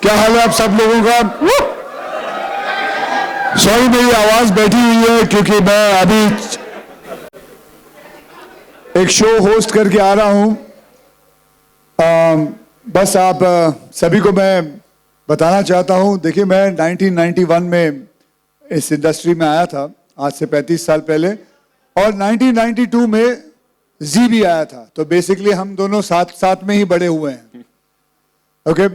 क्या हाल है आप सब लोगों का? सॉरी मेरी आवाज बैठी हुई है क्योंकि मैं अभी एक शो होस्ट करके आ रहा हूं। बस आप सभी को मैं बताना चाहता हूं, देखिए मैं 1991 में इस इंडस्ट्री में आया था, आज से 35 साल पहले, और 1992 में जी भी आया था, तो बेसिकली हम दोनों साथ में ही बड़े हुए हैं। ओके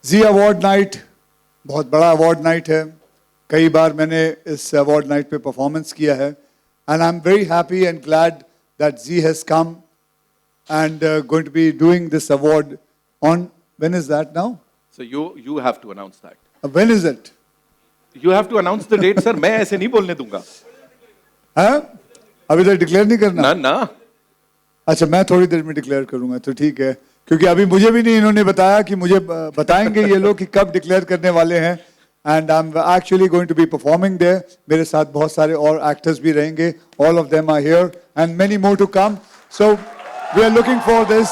जी अवार्ड नाइट बहुत बड़ा अवार्ड नाइट है, कई बार मैंने इस अवार्ड नाइट पे परफॉर्मेंस किया है, and I am very happy and glad that Zee has come and going to be doing this award on, when is that now? So you have to announce that. When is it? You have to announce the date, sir. मैं ऐसे नहीं बोलने दूंगा. हाँ? अभी तक declare नहीं करना? ना. अच्छा, मैं थोड़ी देर में डिक्लेयर करूंगा, तो ठीक है, क्योंकि अभी मुझे भी नहीं इन्होंने बताया कि मुझे बताएंगे ये लोग कि कब डिक्लेयर करने वाले हैं, and I'm actually going to be performing there. मेरे साथ बहुत सारे और एक्टर्स भी रहेंगे. All of them are here and many more to come. So we are looking for this,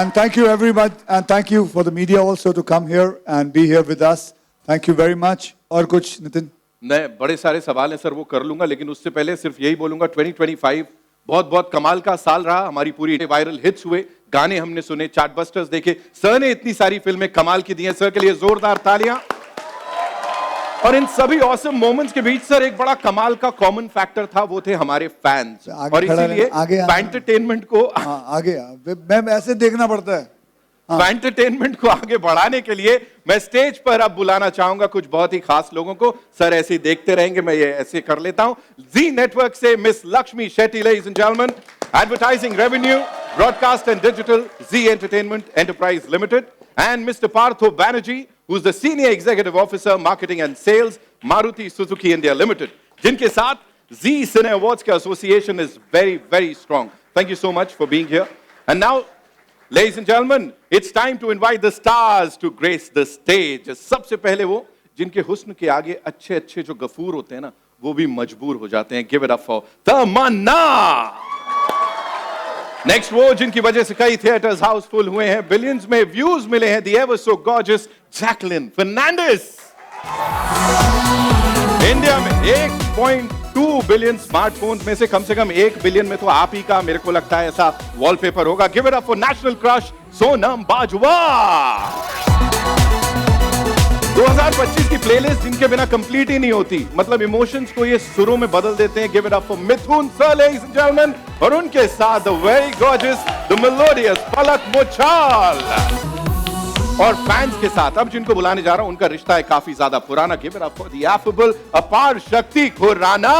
and thank you everybody, and thank you for the media also to come here and be here with us. Thank you very much. और कुछ नितिन? नहीं, बड़े सारे सवाल हैं sir, वो कर लूंगा, लेकिन उससे पहले सिर्फ यही बोलूंगा 2025 बहुत बहुत कमाल का साल रहा. हमारी पूरी वायरल हिट्स हुए, गाने हमने सुने, चार्टबस्टर्स देखे, सर ने इतनी सारी फिल्में कमाल की दी हैं. सर के लिए जोरदार तालियां. और इन सभी ऑसम मोमेंट्स के बीच सर एक बड़ा कमाल का कॉमन फैक्टर था, वो थे हमारे फैंस. और इसीलिए एंटरटेनमेंट को आगे मैं ऐसे देखना पड़ता है. एंटरटेनमेंट को आगे बढ़ाने के लिए मैं स्टेज पर अब बुलाना चाहूंगा कुछ बहुत ही खास लोगों को. सर ऐसे ही देखते रहेंगे, मैं ये ऐसे कर लेता हूं. जी नेटवर्क से miss Lakshmi Shetty, ladies and gentleman. Advertising revenue, broadcast and digital, Zee entertainment enterprise limited. And mister Partho Banerjee, who's the Senior Executive Officer, Marketing and Sales, Maruti Suzuki India Limited, जिनके साथ Zee Cine Awards का association is very, very strong. Thank you so much for being here. And now, ladies and gentlemen, it's time to invite the stars to grace the stage. सबसे पहले वो जिनके हुस्न के आगे अच्छे अच्छे जो गफूर होते हैं ना, वो भी मजबूर हो जाते हैं. Give it up for Tamannaah. Next वो जिनकी वजह से कई थिएटर्स हाउसफुल हुए हैं, बिलियंस में व्यूज मिले हैं, the ever so gorgeous Jacqueline Fernandez. India में 1.2 बिलियन स्मार्टफोन्स में से कम 1 बिलियन में तो आप ही का मेरे को लगता है ऐसा वॉलपेपर होगा. Give it up for national crush Sonam Bajwa. 2025 की प्लेलिस्ट जिनके बिना कंप्लीट ही नहीं होती, मतलब इमोशंस को ये सुरों में बदल देते हैं. Give it up for Mithun sir, ladies and gentleman. और उनके साथ the very gorgeous, the melodious Palak Muchhal. और फैंस के साथ अब जिनको बुलाने जा रहा हूं, उनका रिश्ता है काफी ज्यादा पुराना. Give it up for the affable अपार शक्ति Khurana.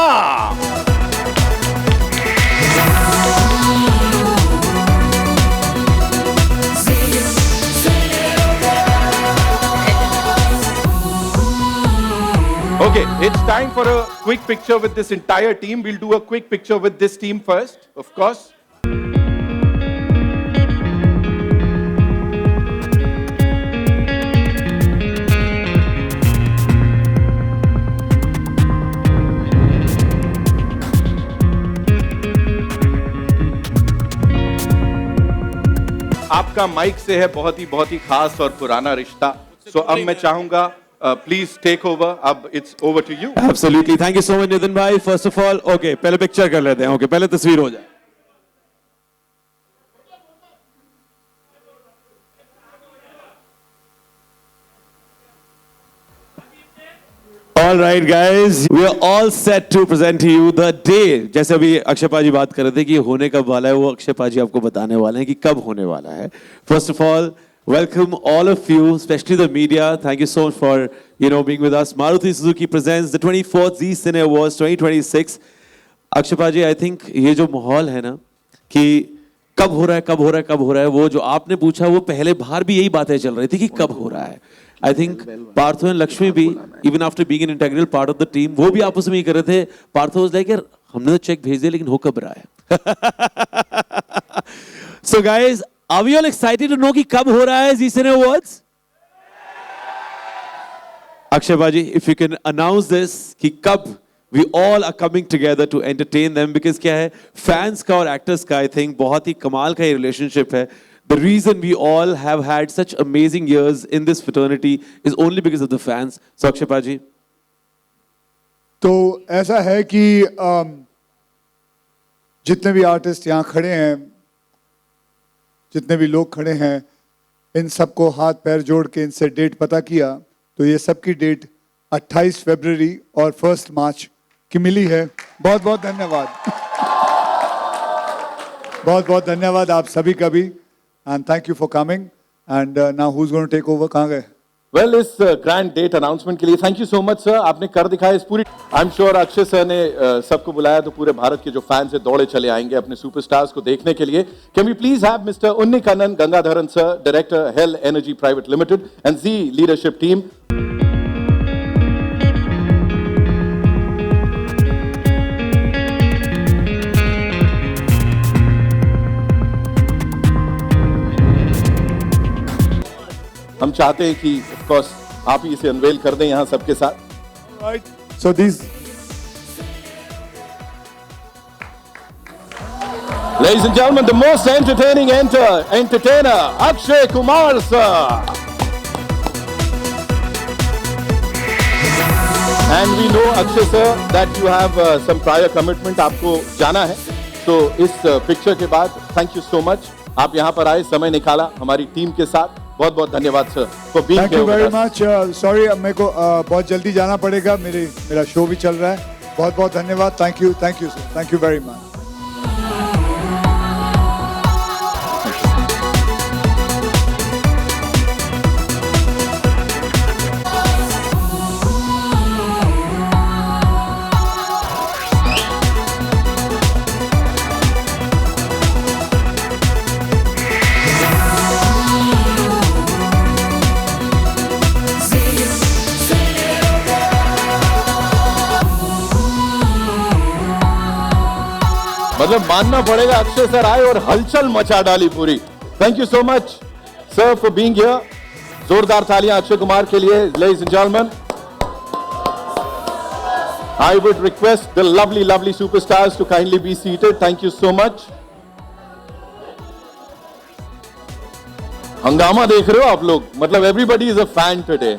Okay, it's time for a quick picture with this entire team. We'll do a quick picture with this team first, of course. आपका माइक से है बहुत ही खास और पुराना रिश्ता. So अब मैं चाहूंगा please take over. It's over to you. Absolutely. Thank you so much, Nitin bhai. First of all, okay, पहले पिक्चर कर लेते हैं. Okay, पहले तस्वीर हो जाए. All right, guys, we are all set to present to you the day. जैसे अभी अक्षय पाजी बात कर रहे थे कि होने कब वाला है, वो अक्षय पाजी आपको बताने वाले हैं कि कब होने वाला है. First of all, welcome all of you, especially the media. Thank you so much for, being with us. Maruti Suzuki presents the 24th Zee Cine Awards 2026. Akshay पाजी, I think ये जो माहौल है ना कि कब हो रहा है, वो जो आपने पूछा, वो पहले बाहर भी यही बातें चल रही थी कि कब हो रहा है. I think Partho and Lakshmi भी, even after being an integral part of the team, वो भी आपस में ही कर रहे थे. पार्थो was like, यार हमने तो चेक भेज दिया, लेकिन हो कब रहा है. So guys, are we all excited to know कि कब हो रहा है Zee Cine Awards? Akshay Baji, if you can announce this कि कब we all are coming together to entertain them because क्या है fans का और actors का I think बहुत ही कमाल का ये relationship है. The reason we all have had such amazing years in this fraternity is only because of the fans. So Akshaya ji. तो ऐसा है कि जितने भी आर्टिस्ट यहाँ खड़े हैं, जितने भी लोग खड़े हैं, इन सबको हाथ पैर जोड़ के इनसे डेट पता किया तो ये सबकी डेट 28 फरवरी और 1 मार्च की मिली है. बहुत बहुत धन्यवाद, बहुत बहुत धन्यवाद आप सभी का भी. And thank you for coming. And now who is going to take over? कहाँ गए? वेल, इस ग्रैंड डेट अनाउंसमेंट के लिए thank you so much sir. आपने कर दिखाया इस पूरी. I am sure Akshay sir ने सबको बुलाया तो पूरे भारत के जो फैंस है दौड़े चले आएंगे अपने सुपरस्टार्स को देखने के लिए. Can we please have mister Unnikannan Gangadharan sir, director hale energy private limited and Zee leadership team. हम चाहते हैं कि ऑफ कोर्स आप ही इसे अनवेल कर दें यहां सबके साथ. Right. So these. Ladies and gentlemen, the most entertaining entertainer, Akshay Kumar sir. And we know Akshay sir that you have some prior commitment. आपको जाना है. So इस पिक्चर के बाद thank you so much. आप यहाँ पर आए, समय निकाला हमारी टीम के साथ. बहुत बहुत धन्यवाद sir for being thank you very much. Sorry अब मेरे को बहुत जल्दी जाना पड़ेगा, मेरा शो भी चल रहा है. बहुत बहुत धन्यवाद. Thank you sir. Thank you very much. मतलब मानना पड़ेगा अक्षय सर आए और हलचल मचा डाली पूरी. Thank you so much sir for being here. जोरदार तालियां अक्षय कुमार के लिए. Ladies and gentleman, I would request the lovely superstars to kindly be seated. Thank you so much. हंगामा देख रहे हो आप लोग, मतलब everybody is a fan today.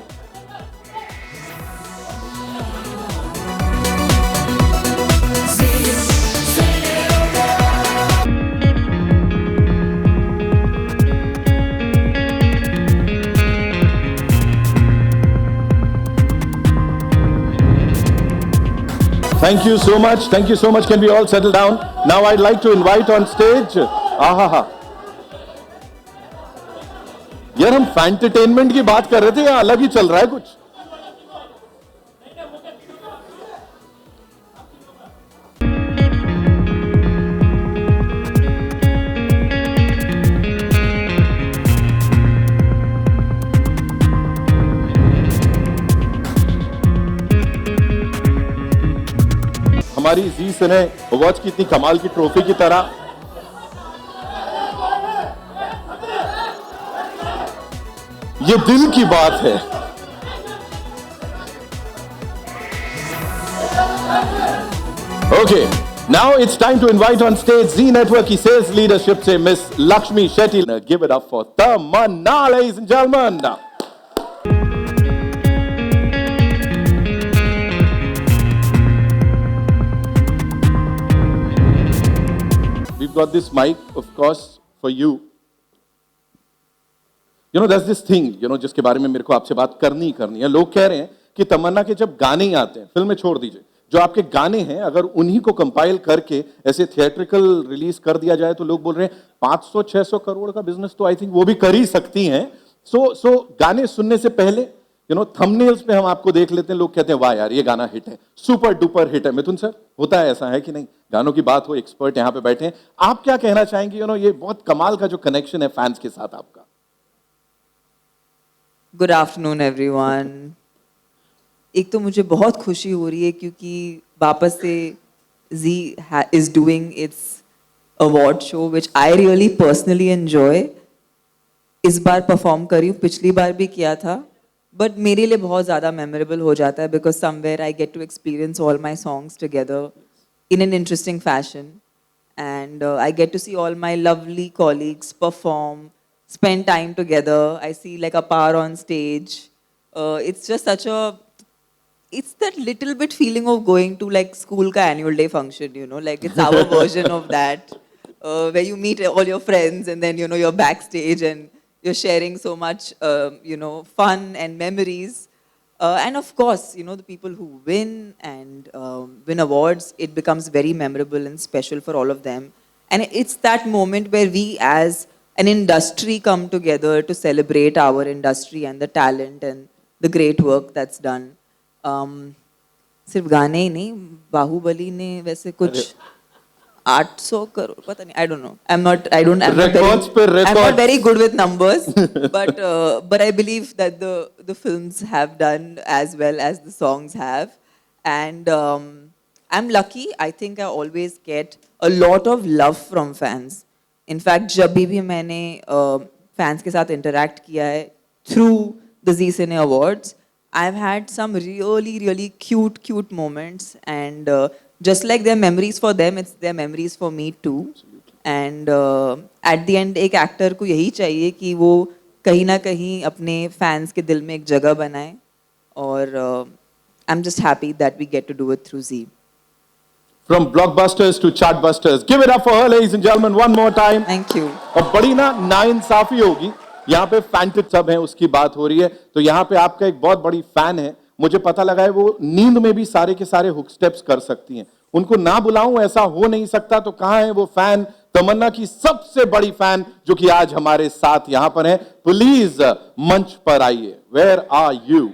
Thank you so much. Thank you so much. Can we all settle down? Now I'd like to invite on stage. यार हम फैंटरटेनमेंट की बात कर रहे थे, यहाँ अलग ही चल रहा है कुछ. हमारी जी सिने अवार्ड्स की इतनी कमाल की ट्रॉफी की तरह ये दिल की बात है. Okay, now it's time to invite on stage Zee network की सेल्स लीडरशिप से miss Lakshmi Shetty. Give it up for Tamannaah, ladies and gentleman. We've got this mic, of course, for you. You know, there's this thing, जिसके बारे में मेरे को आपसे बात करनी है. लोग कह रहे हैं कि तमन्ना के जब गाने ही आते हैं, फिल्में छोड़ दीजिए, जो आपके गाने हैं अगर उन्हीं को कंपाइल करके ऐसे थिएट्रिकल रिलीज कर दिया जाए तो लोग बोल रहे हैं 500-600 करोड़ का बिजनेस तो आई थिंक वो भी कर ही सकती हैं. सो गाने सुनने से पहले थंबनेल्स पे हम आपको देख लेते हैं, लोग कहते हैं वाह यार ये गाना हिट है, सुपर डुपर हिट है. मिथुन सर, होता है ऐसा है कि नहीं? गानों की बात हो, एक्सपर्ट यहाँ पे बैठे हैं, आप क्या कहना चाहेंगे? ये बहुत कमाल का जो कनेक्शन है फैंस के साथ आपका. Good afternoon everyone. एक तो मुझे बहुत खुशी हो रही है क्योंकि वापस से Zee is doing its award show which I really personally enjoy. इस बार परफॉर्म करी हूँ, पिछली बार भी किया था but मेरे लिए बहुत ज़्यादा memorable हो जाता है because somewhere I get to experience all my songs together in an interesting fashion, and I get to see all my lovely colleagues perform, spend time together. I see like a power on stage. It's just such a, it's that little bit feeling of going to like school ka annual day function, you know, like it's our version of that, where you meet all your friends and then, you know, you're backstage and you're sharing so much, you know, fun and memories. And of course, you know, the people who win and win awards, it becomes very memorable and special for all of them. And it's that moment where we as an industry come together to celebrate our industry and the talent and the great work that's done. सिर्फ गाने ही नहीं, बाहुबली ने वैसे कुछ 800 करोड़, पता नहीं, I don't know. I'm not very good with numbers, but I believe that the films have done as well as the songs have, and I'm lucky. I think I always get a lot of love from fans. In fact, जब भी मैंने fans के साथ interact किया है through the Zee Cine Awards, I've had some really cute moments, and just like their memories for them, it's their memories for me too. And at the end, एक actor को यही चाहिए कि वो कहीं ना कहीं अपने fans के दिल में एक जगह बनाए, और I'm just happy that we get to do it through Zee. From blockbusters to chartbusters, give it up for her, ladies and gentlemen, one more time. Thank you. और बड़ी ना नाइंसाफी होगी, यहाँ पे फैन सब हैं, उसकी बात हो रही है, तो यहाँ पे आपका एक बहुत बड़ी फैन है, मुझे पता लगा है वो नींद में भी सारे के सारे हुक स्टेप्स कर सकती हैं, उनको ना बुलाऊं ऐसा हो नहीं सकता, तो कहां है वो फैन, तमन्ना की सबसे बड़ी फैन जो कि आज हमारे साथ यहां पर है, प्लीज मंच पर आइए, where are you?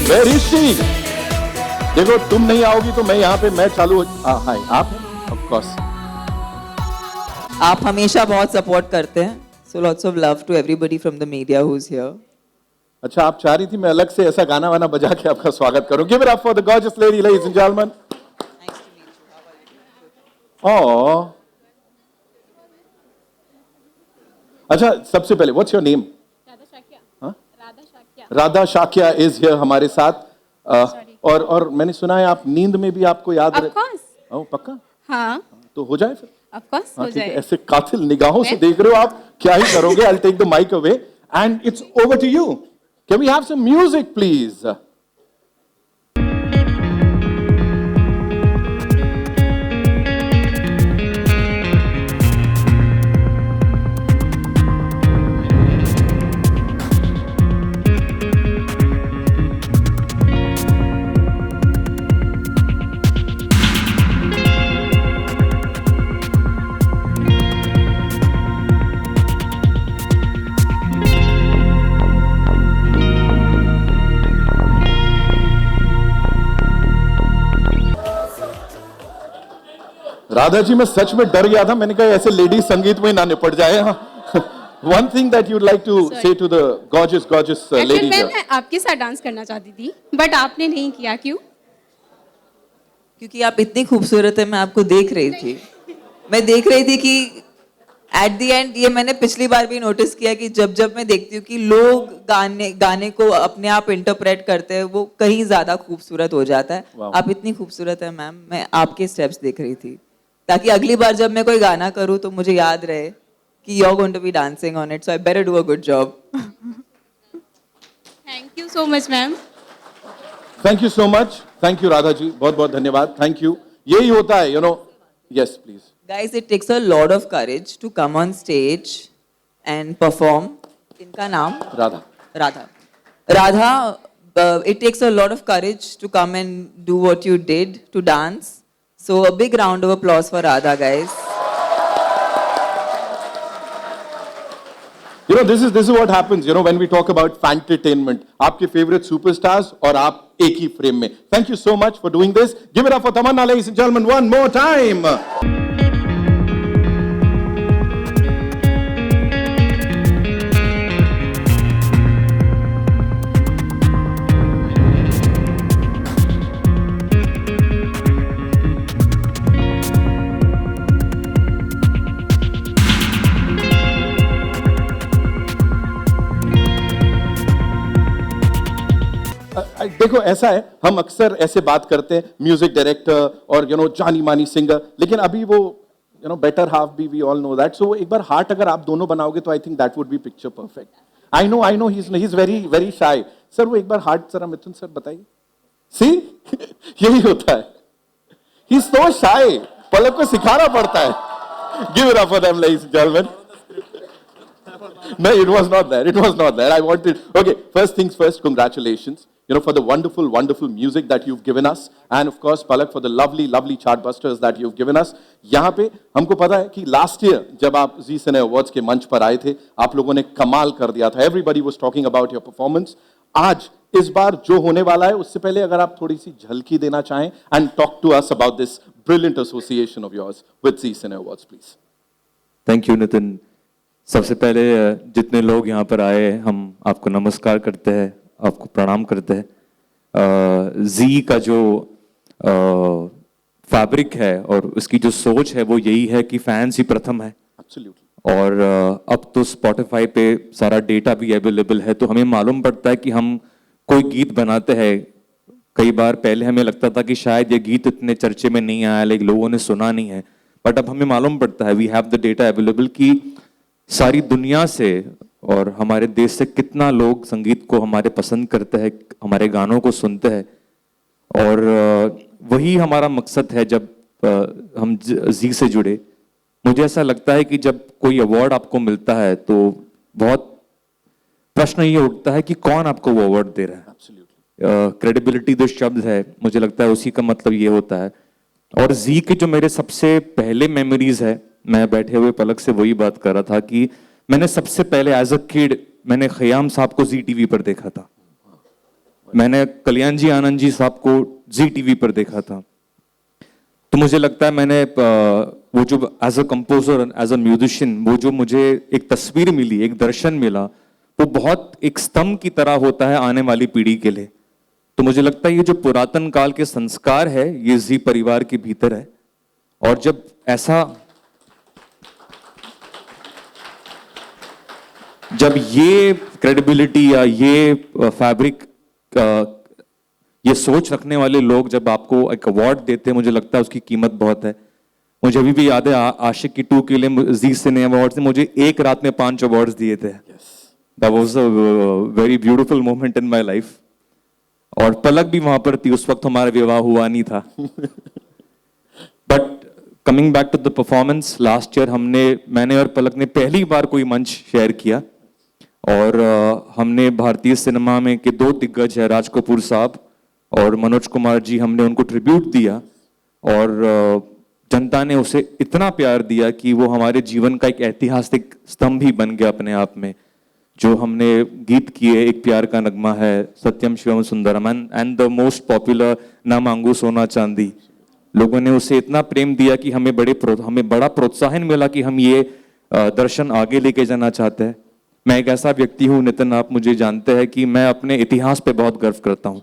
Where is she? देखो तुम नहीं आओगी तो मैं यहां पे मैं चालू, हाय आप हैं? ऑफ कोर्स आप हमेशा बहुत सपोर्ट करते हैं, so lots of love to everybody from the media who's here. अच्छा, आप चाह रही थी मैं अलग से ऐसा गाना वाना बजा के आपका स्वागत करूं? Give it up for the gorgeous lady, ladies and gentlemen. Nice to meet you. How are you? Oh. अच्छा, सबसे पहले what's your name? Radha Shakya. हाँ? राधा शाक्या. राधा शाक्या इज हियर हमारे साथ. और मैंने सुना है आप नींद में भी आपको याद Of course. ओह पक्का? हाँ. तो हो जाए फिर. Of course हो ठीक है, जाए. ऐसे कातिल निगाहों से देख रहे हो आप, क्या ही करोगे? I'll take the mic away and it's over to you. Can we have some music, please? Radha ji, मैं सच में डर गया था, मैंने कहा ऐसे लेडी संगीत में ना निपट जाए. One thing that you'd like to say to the gorgeous ladies. मैं आपके साथ डांस करना चाहती थी, बट आपने नहीं किया, क्यों? क्योंकि आप इतनी खूबसूरत है, मैं आपको देख रही थी. मैं देख रही थी कि एट द एंड, ये मैंने पिछली बार भी नोटिस किया कि जब मैं देखती हूँ कि लोग गाने को अपने आप इंटरप्रेट करते हैं, वो कहीं ज्यादा खूबसूरत हो जाता है. आप इतनी खूबसूरत है मैम, मैं आपके स्टेप्स देख रही थी, ताकि अगली बार जब मैं कोई गाना करूँ तो मुझे याद रहे कि you're going to be dancing on it, so I better do a good job. Thank you so much, ma'am. Thank you so much. Thank you, Radha ji. बहुत बहुत धन्यवाद. Thank you. यही होता है, you know. Yes, please. Guys, it takes a lot of courage to come on stage and perform. इनका नाम? Radha. Radha, it takes a lot of courage to come and do what you did, to dance. So a big round of applause for Radha, guys. You know, this is what happens, you know, when we talk about fantertainment. आपके favorite superstars और आप एक ही frame में. Thank you so much for doing this. Give it up for Tamanna, ladies and gentlemen, one more time. देखो ऐसा है, हम अक्सर ऐसे बात करते हैं म्यूजिक डायरेक्टर और जानी मानी सिंगर, लेकिन अभी वो बेटर हाफ भी वी ऑल नो दैट. सो एक बार हार्ट अगर आप दोनों बनाओगे तो I think that would be picture perfect. I know he is very very shy. Sir वो एक बार हार्ट जरा मिथुन सर बताइए. सी यही होता है, ही इज सो शाय. पलक को सिखाना पड़ता है. Give it up for them ladies and gentleman. No, it was not that. It was not that. I wanted. Okay, first things first. Congratulations, for the wonderful, wonderful music that you've given us, and of course, Palak, for the lovely, lovely chartbusters that you've given us. यहाँ पे हमको पता है कि last year जब आप Zee Cine Awards के मंच पर आए थे, आप लोगों ने कमाल कर दिया था. Everybody was talking about your performance. आज इस बार जो होने वाला है, उससे पहले अगर आप थोड़ी सी झलकी देना चाहें, and talk to us about this brilliant association of yours with Zee Cine Awards, please. Thank you Nitin. सबसे पहले जितने लोग यहाँ पर आए हम आपको नमस्कार करते हैं, आपको प्रणाम करते हैं. जी का जो फैब्रिक है और उसकी जो सोच है वो यही है कि फैंस ही प्रथम है. Absolutely. और अब तो स्पॉटिफाई पे सारा डेटा भी अवेलेबल है, तो हमें मालूम पड़ता है कि हम कोई गीत बनाते हैं. कई बार पहले हमें लगता था कि शायद ये गीत इतने चर्चे में नहीं आया, लेकिन लोगों ने सुना नहीं है. बट अब हमें मालूम पड़ता है, we have the data available, कि सारी दुनिया से और हमारे देश से कितना लोग संगीत को हमारे पसंद करते हैं, हमारे गानों को सुनते हैं. और वही हमारा मकसद है जब हम जी से जुड़े. मुझे ऐसा लगता है कि जब कोई अवार्ड आपको मिलता है तो बहुत प्रश्न ये उठता है कि कौन आपको वो अवार्ड दे रहा है. क्रेडिबिलिटी जो शब्द है, मुझे लगता है उसी का मतलब ये होता है. और जी के जो मेरे सबसे पहले मेमोरीज है, मैं बैठे हुए पलक से वही बात कर रहा था कि मैंने सबसे पहले एज अ किड मैंने खयाम साहब को जी टीवी पर देखा था. मैंने कल्याण जी आनंद जी साहब को जी टीवी पर देखा था. तो मुझे लगता है मैंने वो जो as a composer, as a musician, वो जो मुझे एक तस्वीर मिली, एक दर्शन मिला, वो बहुत एक स्तंभ की तरह होता है आने वाली पीढ़ी के लिए. तो मुझे लगता है ये जो पुरातन काल के संस्कार है, ये जी परिवार के भीतर है. और जब ऐसा, जब ये क्रेडिबिलिटी या ये फैब्रिक, ये सोच रखने वाले लोग जब आपको एक अवार्ड देते हैं, मुझे लगता है उसकी कीमत बहुत है. मुझे अभी भी याद है आशिक की 2 के लिए जी सिने अवार्ड्स ने मुझे एक रात में 5 अवार्ड्स दिए थे. That was a very beautiful moment in my life. और पलक भी वहां पर थी, उस वक्त हमारा विवाह हुआ नहीं था. But coming back to the performance, last year मैंने और पलक ने पहली बार कोई मंच शेयर किया. और हमने भारतीय सिनेमा में के 2 दिग्गज है, राज कपूर साहब और मनोज कुमार जी, हमने उनको ट्रिब्यूट दिया. और जनता ने उसे इतना प्यार दिया कि वो हमारे जीवन का एक ऐतिहासिक स्तंभ ही बन गया अपने आप में. जो हमने गीत किए, एक प्यार का नगमा है, Satyam Shivam Sundaram, and the most popular Na Mangu सोना चांदी. लोगों ने उसे इतना प्रेम दिया कि हमें बड़ा प्रोत्साहन मिला कि हम ये दर्शन आगे लेके जाना चाहते हैं. मैं एक ऐसा व्यक्ति हूँ नितिन, आप मुझे जानते हैं कि मैं अपने इतिहास पे बहुत गर्व करता हूँ.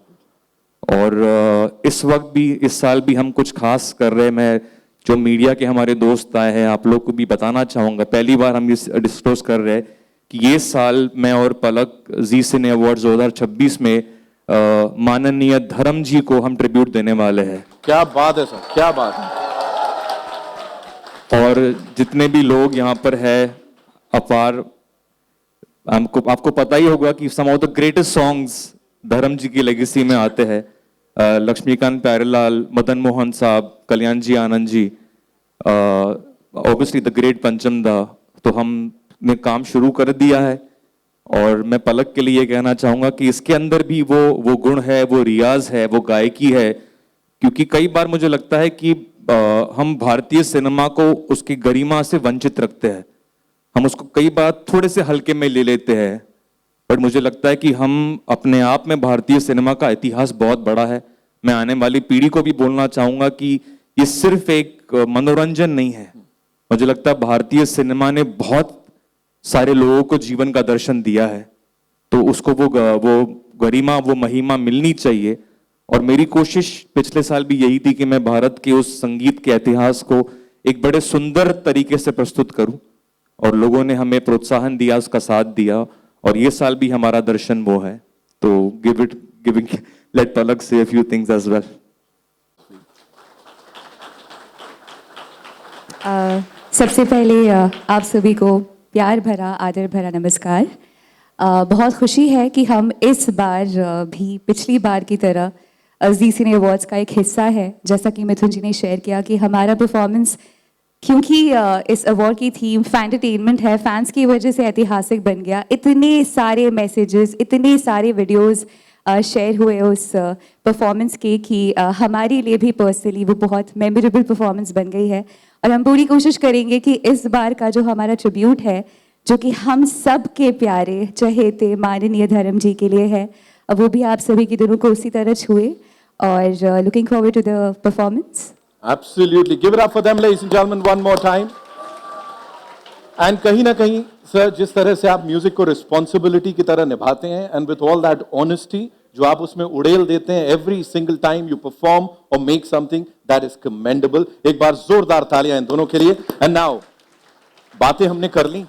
और इस वक्त भी, इस साल भी हम कुछ खास कर रहे हैं. मैं जो मीडिया के हमारे दोस्त आए हैं, आप लोग को भी बताना चाहूंगा, पहली बार हम ये डिस्क्लोज कर रहे हैं कि ये साल मैं और पलक जी सिने अवार्ड्स 2026 में माननीय धर्म जी को हम ट्रिब्यूट देने वाले हैं. क्या बात है सर, क्या बात है. और जितने भी लोग यहाँ पर है, अपार, आपको पता ही होगा कि सम ऑफ द ग्रेटेस्ट सॉन्ग्स धर्म जी की लेगेसी में आते हैं. लक्ष्मीकांत प्यारेलाल, मदन मोहन साहब, कल्याण जी Anand ji, obviously the great पंचम दा. तो हमने काम शुरू कर दिया है. और मैं पलक के लिए कहना चाहूंगा कि इसके अंदर भी वो गुण है, वो रियाज है, वो गायकी है. क्योंकि कई बार मुझे लगता है कि हम भारतीय सिनेमा को उसकी गरिमा से वंचित रखते हैं. हम उसको कई बार थोड़े से हल्के में ले लेते हैं. बट मुझे लगता है कि हम अपने आप में, भारतीय सिनेमा का इतिहास बहुत बड़ा है. मैं आने वाली पीढ़ी को भी बोलना चाहूंगा कि ये सिर्फ एक मनोरंजन नहीं है. मुझे लगता है भारतीय सिनेमा ने बहुत सारे लोगों को जीवन का दर्शन दिया है. तो उसको वो गरिमा, वो महिमा मिलनी चाहिए. और मेरी कोशिश पिछले साल भी यही थी कि मैं भारत के उस संगीत के इतिहास को एक बड़े सुंदर तरीके से प्रस्तुत करूं. और लोगों ने हमें प्रोत्साहन दिया, उसका साथ दिया. और ये साल भी हमारा दर्शन वो है. तो let Palak say a few things as well. सबसे पहले आप सभी को प्यार भरा आदर भरा नमस्कार। बहुत खुशी है कि हम इस बार भी पिछली बार की तरह जी सिने अवार्ड्स का एक हिस्सा है। जैसा कि मिथुन जी ने शेयर किया कि हमारा परफॉर्मेंस, क्योंकि इस अवार्ड की थीम फैंटरटेनमेंट है, फैंस की वजह से ऐतिहासिक बन गया। इतने सारे मैसेजेस, इतने सारे वीडियोस शेयर हुए उस परफॉर्मेंस के कि हमारे लिए भी पर्सनली वो बहुत मेमोरेबल परफॉर्मेंस बन गई है। और हम पूरी कोशिश करेंगे कि इस बार का जो हमारा ट्रिब्यूट है, जो कि हम सब के प्यारे चहेते माननीय धर्म जी के लिए है, वो भी आप सभी की दिलों को उसी तरह छुए। और looking forward to the performance. Absolutely. Give it up for them, ladies and gentlemen, one more time. And कहीं ना कहीं सर, जिस तरह से आप म्यूजिक को रिस्पॉन्सिबिलिटी की तरह निभाते हैं, and with all that honesty जो आप उसमें उड़ेल देते हैं every single time you perform और make something, that is commendable. एक बार जोरदार तालियां इन दोनों के लिए। एंड नाउ बातें हमने कर ली,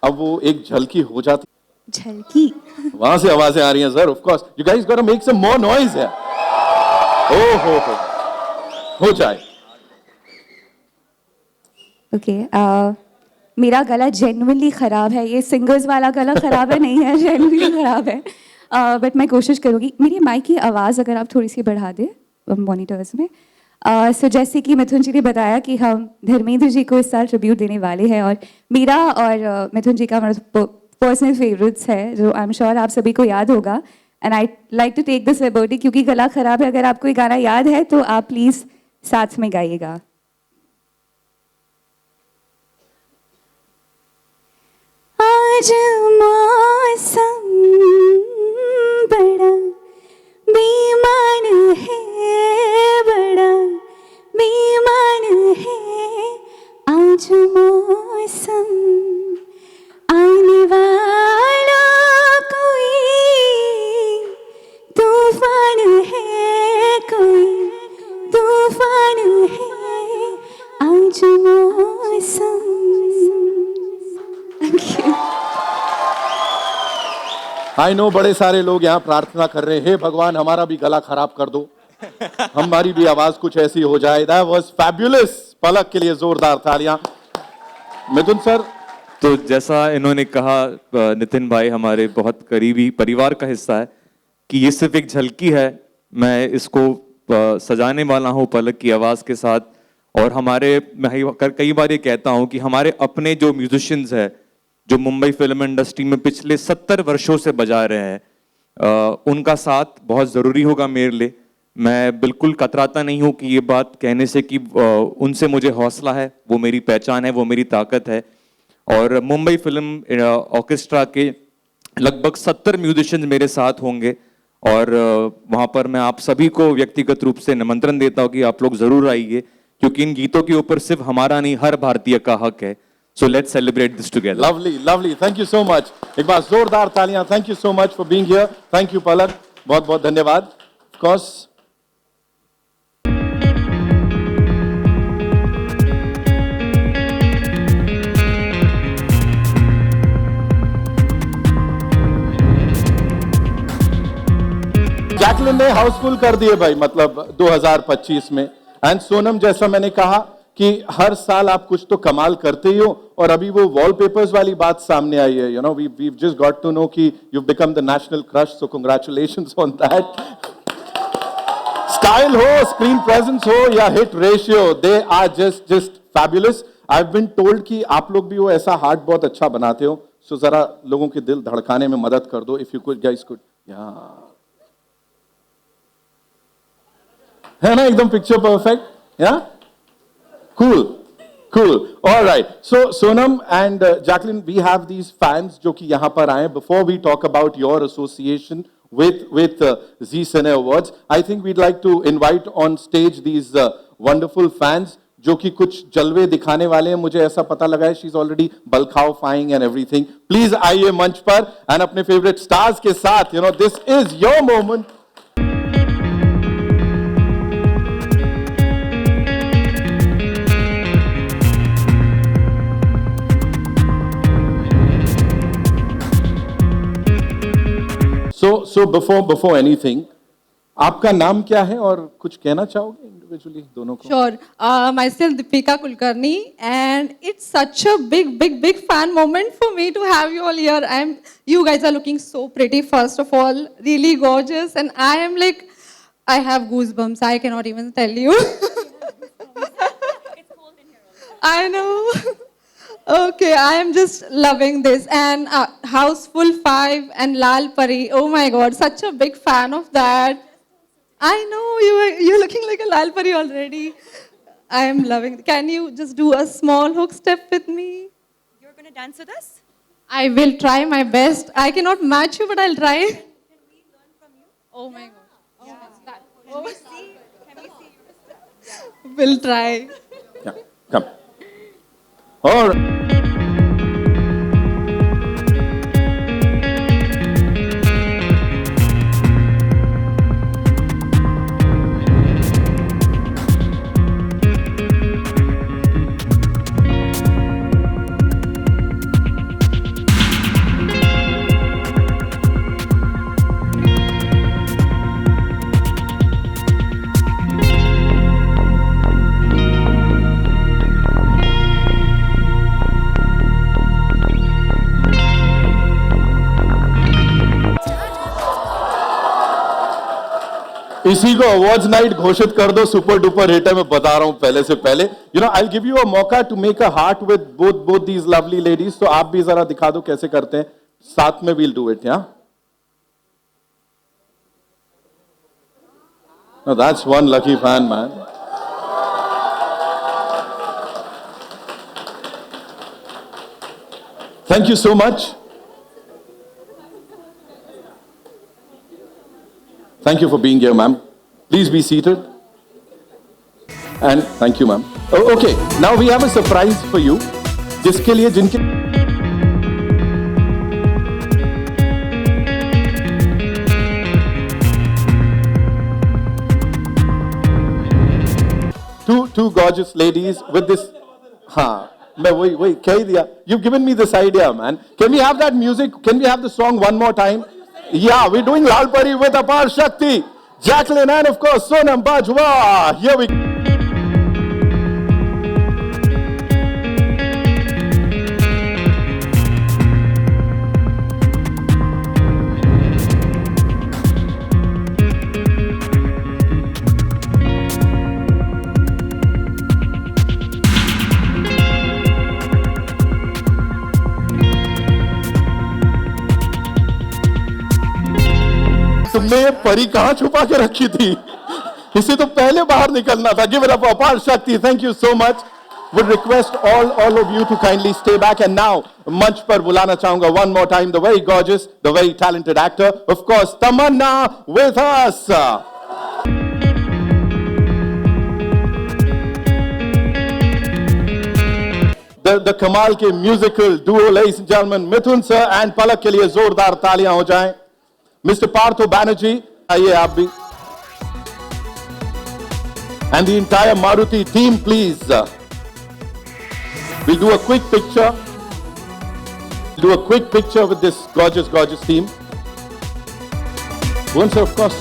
अब वो एक झलकी हो जाती। झलकी वहां से आवाजें आ रही हैं sir, of course you guys got to make some more noise है। ओ हो जाए। ओके, मेरा गला जेन्युइनली ख़राब है। ये सिंगर्स वाला गला ख़राब है, नहीं है, जेन्युइनली ख़राब है। बट मैं कोशिश करूँगी। मेरी माइक की आवाज़ अगर आप थोड़ी सी बढ़ा दें मॉनिटर्स में। सो जैसे कि मिथुन जी ने बताया कि हम धर्मेंद्र जी को इस साल ट्रिब्यूट देने वाले हैं, और मेरा और मिथुन जी का पर्सनल फेवरेट्स है जो आई एम श्योर आप सभी को याद होगा। And I like to take this liberty, क्योंकि गला ख़राब है। अगर आपको ये गाना याद है तो आप प्लीज़ साथ में गाइएगा। आज मौसम बड़ा बेईमान है, बड़ा बेईमान है। आज मौसम आने वाला कोई तूफान है, कोई तूफान है। आज मौसम। Thank you. आई नो बड़े सारे लोग यहाँ प्रार्थना कर रहे हैं, हे भगवान हमारा भी गला खराब कर दो, हमारी भी आवाज कुछ ऐसी हो जाए। That was fabulous. पलक के लिए जोरदार तालियां। मिथुन सर, तो जैसा इन्होंने कहा, नितिन भाई हमारे बहुत करीबी परिवार का हिस्सा है, कि ये सिर्फ एक झलकी है। मैं इसको सजाने वाला हूँ पलक की आवाज़ के साथ। और मैं कई बार ये कहता हूँ कि हमारे अपने जो म्यूजिशियंस हैं, जो मुंबई फिल्म इंडस्ट्री में पिछले 70 वर्षों से बजा रहे हैं, उनका साथ बहुत ज़रूरी होगा मेरे लिए। मैं बिल्कुल कतराता नहीं हूँ कि ये बात कहने से कि उनसे मुझे हौसला है, वो मेरी पहचान है, वो मेरी ताकत है। और मुंबई फिल्म ऑर्केस्ट्रा के लगभग 70 म्यूजिशियंस मेरे साथ होंगे, और वहाँ पर मैं आप सभी को व्यक्तिगत रूप से निमंत्रण देता हूँ कि आप लोग ज़रूर आइए, क्योंकि इन गीतों के ऊपर सिर्फ हमारा नहीं, हर भारतीय का हक है। So let's celebrate this together. lovely, lovely. Thank you so much. एक बार जोरदार तालियां। Thank you so much for being here. Thank you पलक, बहुत बहुत धन्यवाद। Of course. जैकलिन ने हाउसफुल कर दिए भाई, मतलब 2025 में। एंड सोनम, जैसा मैंने कहा कि हर साल आप कुछ तो कमाल करते ही हो, और अभी वो वॉलपेपर्स वाली बात सामने आई है। You know, we just got to know कि you become the national crush, so congratulations on that. Style हो, स्क्रीन प्रेजेंस हो या hit ratio, they are just fabulous. I have been told कि आप लोग भी वो ऐसा हार्ट बहुत अच्छा बनाते हो, सो जरा लोगों के दिल धड़काने में मदद कर दो। If you could guys could, है ना एकदम पिक्चर परफेक्ट। या cool, cool. All right. So Sonam and Jacqueline, we have these fans जो कि यहाँ पर आए। Before we talk about your association with Zee Cine Awards, I think we'd like to invite on stage these wonderful fans जो कि कुछ जलवे दिखाने वाले हैं। मुझे ऐसा पता लगा है she's already बलखावफाइंग and everything. Please आइए मंच पर and अपने favorite stars के साथ, you know, this is your moment. So before anything, आपका नाम क्या है और कुछ कहना चाहोगे इंडिविजुअली दोनों को? Sure. Myself Deepika Kulkarni, and it's such a big fan moment for me to have you all here. You guys are looking so pretty. First of all, really gorgeous, and I am like, I have goosebumps. I cannot even tell you. I know. Okay, I am just loving this. And Houseful 5 and Lal Pari. Oh my God, such a big fan of that. I know you're looking like a Lal Pari already. I am loving. Can you just do a small hook step with me? You're going to dance with us? I will try my best. I cannot match you, but I'll try. Can we learn from you? Oh my God. Can we see your step? We'll try. Yeah, come. All right. इसी को awards night घोषित कर दो, super duper hit है, मैं बता रहा हूं पहले से पहले. You know, I give you a मौका to make a heart with both these lovely ladies. तो आप भी जरा दिखा दो कैसे करते हैं. साथ में we'll do it. Yeah no, that's one lucky fan man. Thank you so much. Thank you for being here, ma'am. Please be seated. And thank you, ma'am. Oh, okay, now we have a surprise for you. जिसके लिए जिनके two gorgeous ladies with this. हाँ, मैं वही कह ही दिया. You've given me this idea, man. Can we have that music? Can we have the song one more time? Yeah, we're doing Lal Pari with Apar Shakti, Jacqueline, and of course Sonam Bajwa. Here we go. तुमने ये परी कहां छुपा के रखी थी? इसे तो पहले बाहर निकलना था. Give it up for Apar Shakti. Thank you so much. Would request all of you to kindly stay back. And now मंच पर बुलाना चाहूंगा one more time the very gorgeous, the very talented actor, of course, Tamanna with us. The कमाल के musical duo, ladies and gentlemen, Mithun sir and पलक के लिए जोरदार तालियां हो जाएं. Mr. Partho Banerjee, आइए आप भी. And the entire Maruti team, please. We'll do a quick picture. Do a quick picture with this gorgeous team. One sir, of course.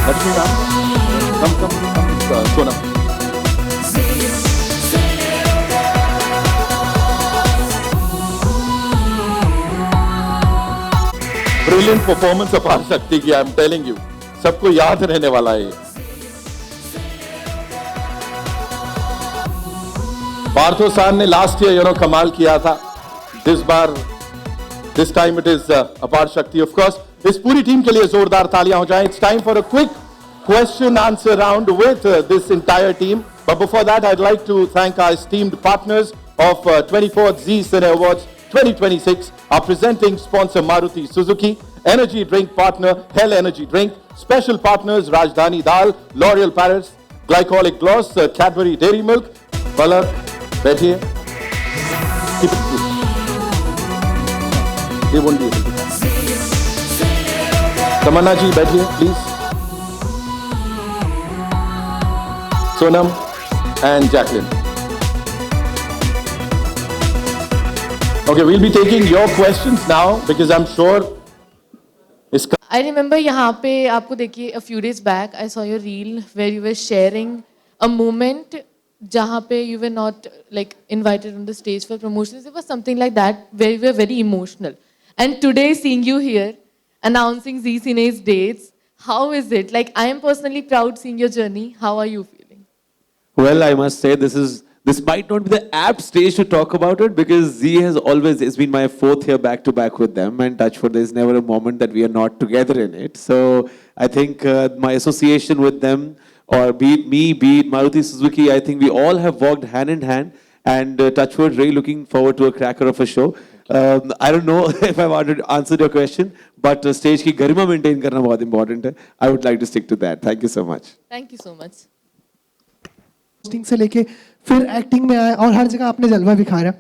Lakshmi ma'am. Come, Sonam. Brilliant performance of Apar Shakti की, I'm telling you, सबको याद रहने वाला है. पार्थो सान ने last year कमाल किया था. this time it is Apar Shakti, of course. इस पूरी टीम के लिए जोरदार तालियां हो जाएं. It's time for a quick question answer round with this entire team. But before that, I'd like to thank our esteemed partners of 24th Zee Cine Awards 2026, our presenting sponsor Maruti Suzuki, energy drink partner Hell Energy Drink, special partners Rajdhani Dal, L'Oreal Paris, Glycolic Gloss, Cadbury Dairy Milk. Palak, बैठिए. Keep it cool. They won't be able to come. Tamanna ji, बैठिए, please. Sonam and Jacqueline. Okay, we'll be taking your questions now because I'm sure it's I remember यहाँ पे आपको देखिए a few days back I saw your reel where you were sharing a moment जहाँ पे you were not like invited on the stage for promotions. It was something like that where you were very emotional. And today seeing you here announcing Z Cine's dates, how is it? Like I am personally proud seeing your journey. How are you feeling? Well, I must say this might not be the apt stage to talk about it because Z has always, it's been my fourth year back to back with them, and Touchwood, there's never a moment that we are not together in it. So I think my association with them, or be it me, be it Maruti Suzuki, I think we all have walked hand in hand, and Touchwood, really looking forward to a cracker of a show. I don't know if I wanted to answer your question, but stage की गरिमा maintain करना बहुत important है. I would like to stick to that. Thank you so much. Thank you so much. Hosting से लेके फिर acting में आए और हर जगह आपने जलवा दिखाया।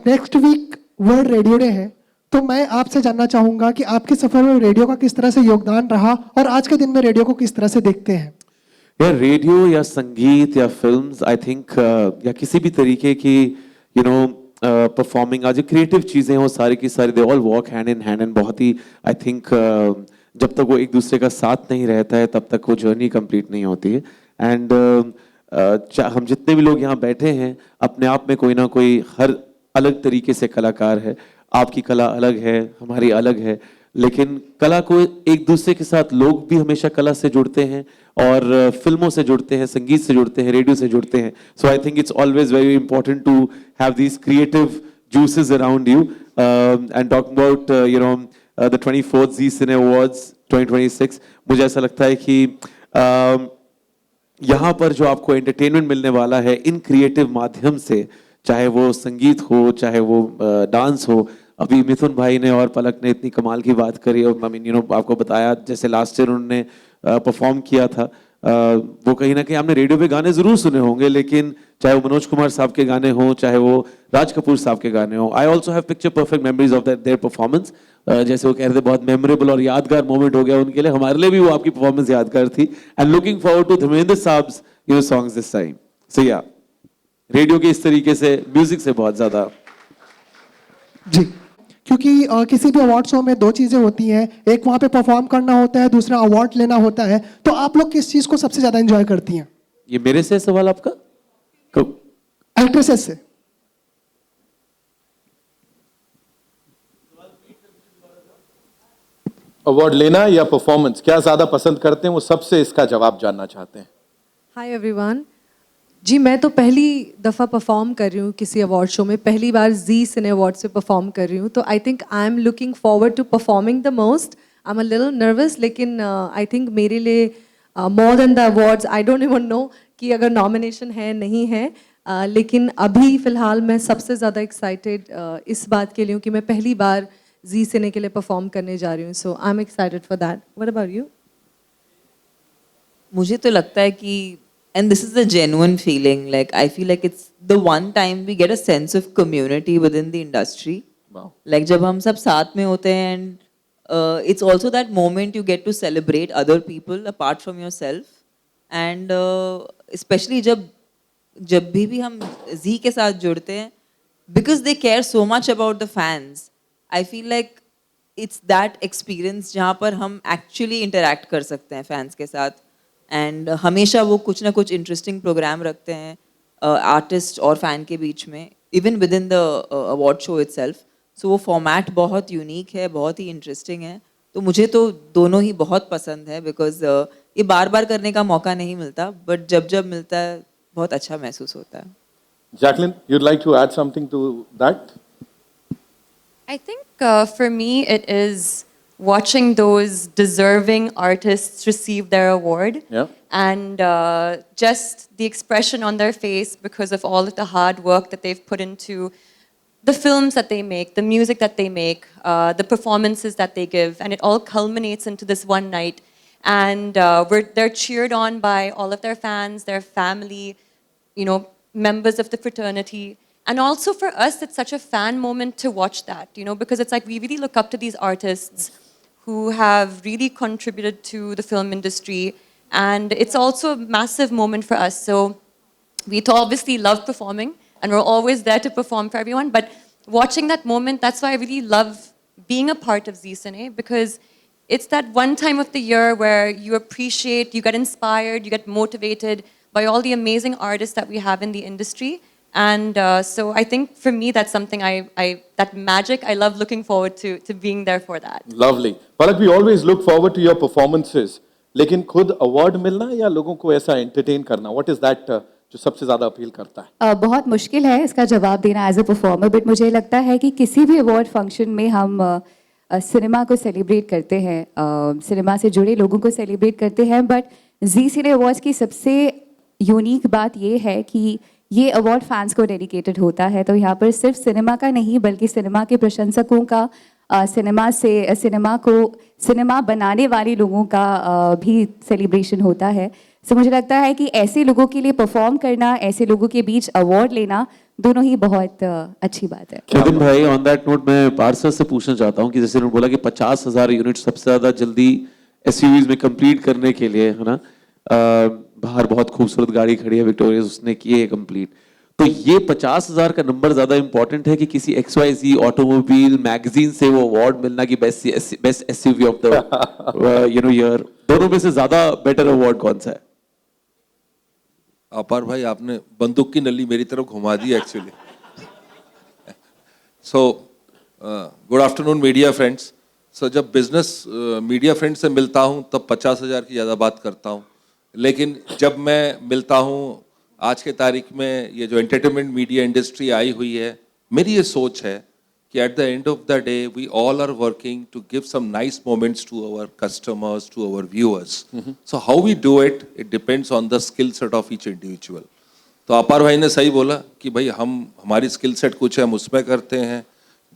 Next week world radio day है, तो मैं आपसे जानना चाहूँगा कि आपके सफ़र में रेडियो का किस तरह से योगदान रहा और आज के दिन में रेडियो को किस तरह से देखते हैं? या रेडियो या संगीत या फिल्म्स, आई थिंक या किसी भी तरीके की परफॉर्मिंग, आज जो क्रिएटिव चीज़ें हैं वो सारी की सारी they all walk hand in hand, and बहुत ही आई थिंक जब तक वो एक दूसरे का साथ नहीं रहता है तब तक वो जर्नी कंप्लीट नहीं होती है. एंड हम जितने भी लोग यहाँ बैठे हैं अपने आप में कोई ना कोई हर अलग तरीके से कलाकार है. आपकी कला अलग है, हमारी अलग है, लेकिन कला को एक दूसरे के साथ लोग भी हमेशा कला से जुड़ते हैं और फिल्मों से जुड़ते हैं, संगीत से जुड़ते हैं, रेडियो से जुड़ते हैं. So I think it's always very important to have these creative juices around you. And talking about the 24th Zee Cine Awards 2026, मुझे ऐसा लगता है कि यहाँ पर जो आपको एंटरटेनमेंट मिलने वाला है इन क्रिएटिव माध्यम से, चाहे वो संगीत हो, चाहे वो डांस हो. अभी मिथुन भाई ने और पलक ने इतनी कमाल की बात करी और आपको बताया जैसे लास्ट ईयर उन्होंने परफॉर्म किया था. वो कहीं ना कहीं आपने रेडियो पे गाने जरूर सुने होंगे, लेकिन चाहे वो मनोज कुमार साहब के गाने हों, चाहे वो राज कपूर साहब के गाने हों, I also have picture perfect memories of their performance. जैसे वो कह रहे थे बहुत मेमोरेबल और यादगार मोमेंट हो गया उनके लिए, हमारे लिए भी वो आपकी परफॉर्मेंस यादगार थी. And looking forward to Dharmendra साहब्स सॉन्ग्स दिस टाइम. सो या रेडियो के इस तरीके से म्यूजिक से बहुत ज्यादा जी, क्योंकि किसी भी अवार्ड शो में दो चीज़ें होती हैं, एक वहाँ पे परफॉर्म करना होता है, दूसरा अवार्ड लेना होता है. तो आप लोग किस चीज़ को सबसे ज़्यादा एंजॉय करती हैं? ये मेरे से सवाल आपका? एक्ट्रेसेस से. अवार्ड लेना या परफॉर्मेंस, क्या ज्यादा पसंद करते हैं, वो सबसे इसका जवाब जानना चाहते हैं. Hi everyone. जी, मैं तो पहली दफ़ा परफॉर्म कर रही हूँ किसी अवार्ड शो में, पहली बार जी सिने अवार्ड से परफॉर्म कर रही हूँ, तो I think I am looking forward to performing the most. I am a little nervous, लेकिन आई थिंक मेरे लिए more than the awards, I don't even know कि अगर नॉमिनेशन है नहीं है, लेकिन अभी फ़िलहाल मैं सबसे ज़्यादा एक्साइटेड इस बात के लिए हूँ कि मैं पहली बार जी सिने के लिए परफॉर्म करने जा रही हूँ. So I am excited for that. What about you? मुझे तो लगता है कि, and this is the genuine feeling, like I feel like it's the one time we get a sense of community within the industry. Wow. Like जब हम सब साथ में होते हैं, and it's also that moment you get to celebrate other people apart from yourself, and especially जब भी हम Z के साथ जुड़ते हैं, because they care so much about the fans, I feel like it's that experience जहाँ पर हम actually interact कर सकते हैं fans के साथ. एंड हमेशा वो कुछ ना कुछ इंटरेस्टिंग प्रोग्राम रखते हैं आर्टिस्ट और फैन के बीच में, even within the award show itself. So वो फॉर्मेट बहुत यूनिक है, बहुत ही इंटरेस्टिंग है. तो मुझे तो दोनों ही बहुत पसंद है, बिकॉज ये बार बार करने का मौका नहीं मिलता, बट जब मिलता है बहुत अच्छा महसूस होता है. Jacqueline, you'd like to add something to that? I think for me it is watching those deserving artists receive their award, and just the expression on their face because of all of the hard work that they've put into the films that they make, the music that they make, the performances that they give, and it all culminates into this one night. And they're cheered on by all of their fans, their family, members of the fraternity. And also for us, it's such a fan moment to watch that, because it's like we really look up to these artists who have really contributed to the film industry, and it's also a massive moment for us. So we obviously love performing, and we're always there to perform for everyone, but watching that moment, that's why I really love being a part of Z Cine, because it's that one time of the year where you appreciate, you get inspired, you get motivated by all the amazing artists that we have in the industry. And so I think for me, that's something that magic, I love looking forward to being there for that. Lovely. Palak, we always look forward to your performances. लेकिन खुद award मिलना या लोगों को ऐसा entertain करना, what is that जो सबसे ज्यादा अपील करता है? बहुत मुश्किल है इसका जवाब देना एज अ परफॉर्मर, बट मुझे लगता है कि किसी भी अवार्ड फंक्शन में हम सिनेमा को सेलिब्रेट करते हैं, सिनेमा से जुड़े लोगों को सेलिब्रेट करते हैं, बट जी सिने अवार्ड्स की सबसे यूनिक बात ये है कि ये अवार्ड फैंस को डेडिकेटेड होता है। तो यहाँ पर सिर्फ सिनेमा का नहीं बल्कि सिनेमा के प्रशंसकों का, सिनेमा बनाने वाले लोगों का भी सेलिब्रेशन होता है। सो मुझे लगता है कि ऐसे लोगों के लिए परफॉर्म करना, ऐसे लोगों के बीच अवार्ड लेना, दोनों ही बहुत अच्छी बात है। नितिन भाई, ऑन दैट नोट मैं पार्सर से पूछना चाहता हूँ कि जैसे उन्होंने बोला कि 50,000 यूनिट सबसे ज्यादा जल्दी एसयूवीज में कंप्लीट करने के लिए, है ना, बाहर बहुत खूबसूरत गाड़ी खड़ी है विक्टोरिया, उसने की है कंप्लीट। तो ये 50,000 का नंबर ज्यादा इंपॉर्टेंट है कि किसी XYZ ऑटोमोबाइल मैगजीन से वो अवार्ड मिलना कि best SUV of the year, दोनों में से ज्यादा बेटर अवार्ड कौन सा है? अपार भाई, आपने बंदूक की नली मेरी तरफ घुमा दी actually. So good afternoon media friends. So जब बिजनेस मीडिया फ्रेंड से मिलता हूँ तब 50,000 की ज़्यादा बात करता हूँ, लेकिन जब मैं मिलता हूँ आज के तारीख में ये जो एंटरटेनमेंट मीडिया इंडस्ट्री आई हुई है, मेरी ये सोच है कि at the end of the day we all are working to give some nice moments to our customers, to our viewers. So how we do it, it depends on the skill set of each individual. तो अपार भाई ने सही बोला कि भाई हमारी skill set कुछ है, हम उसमें करते हैं।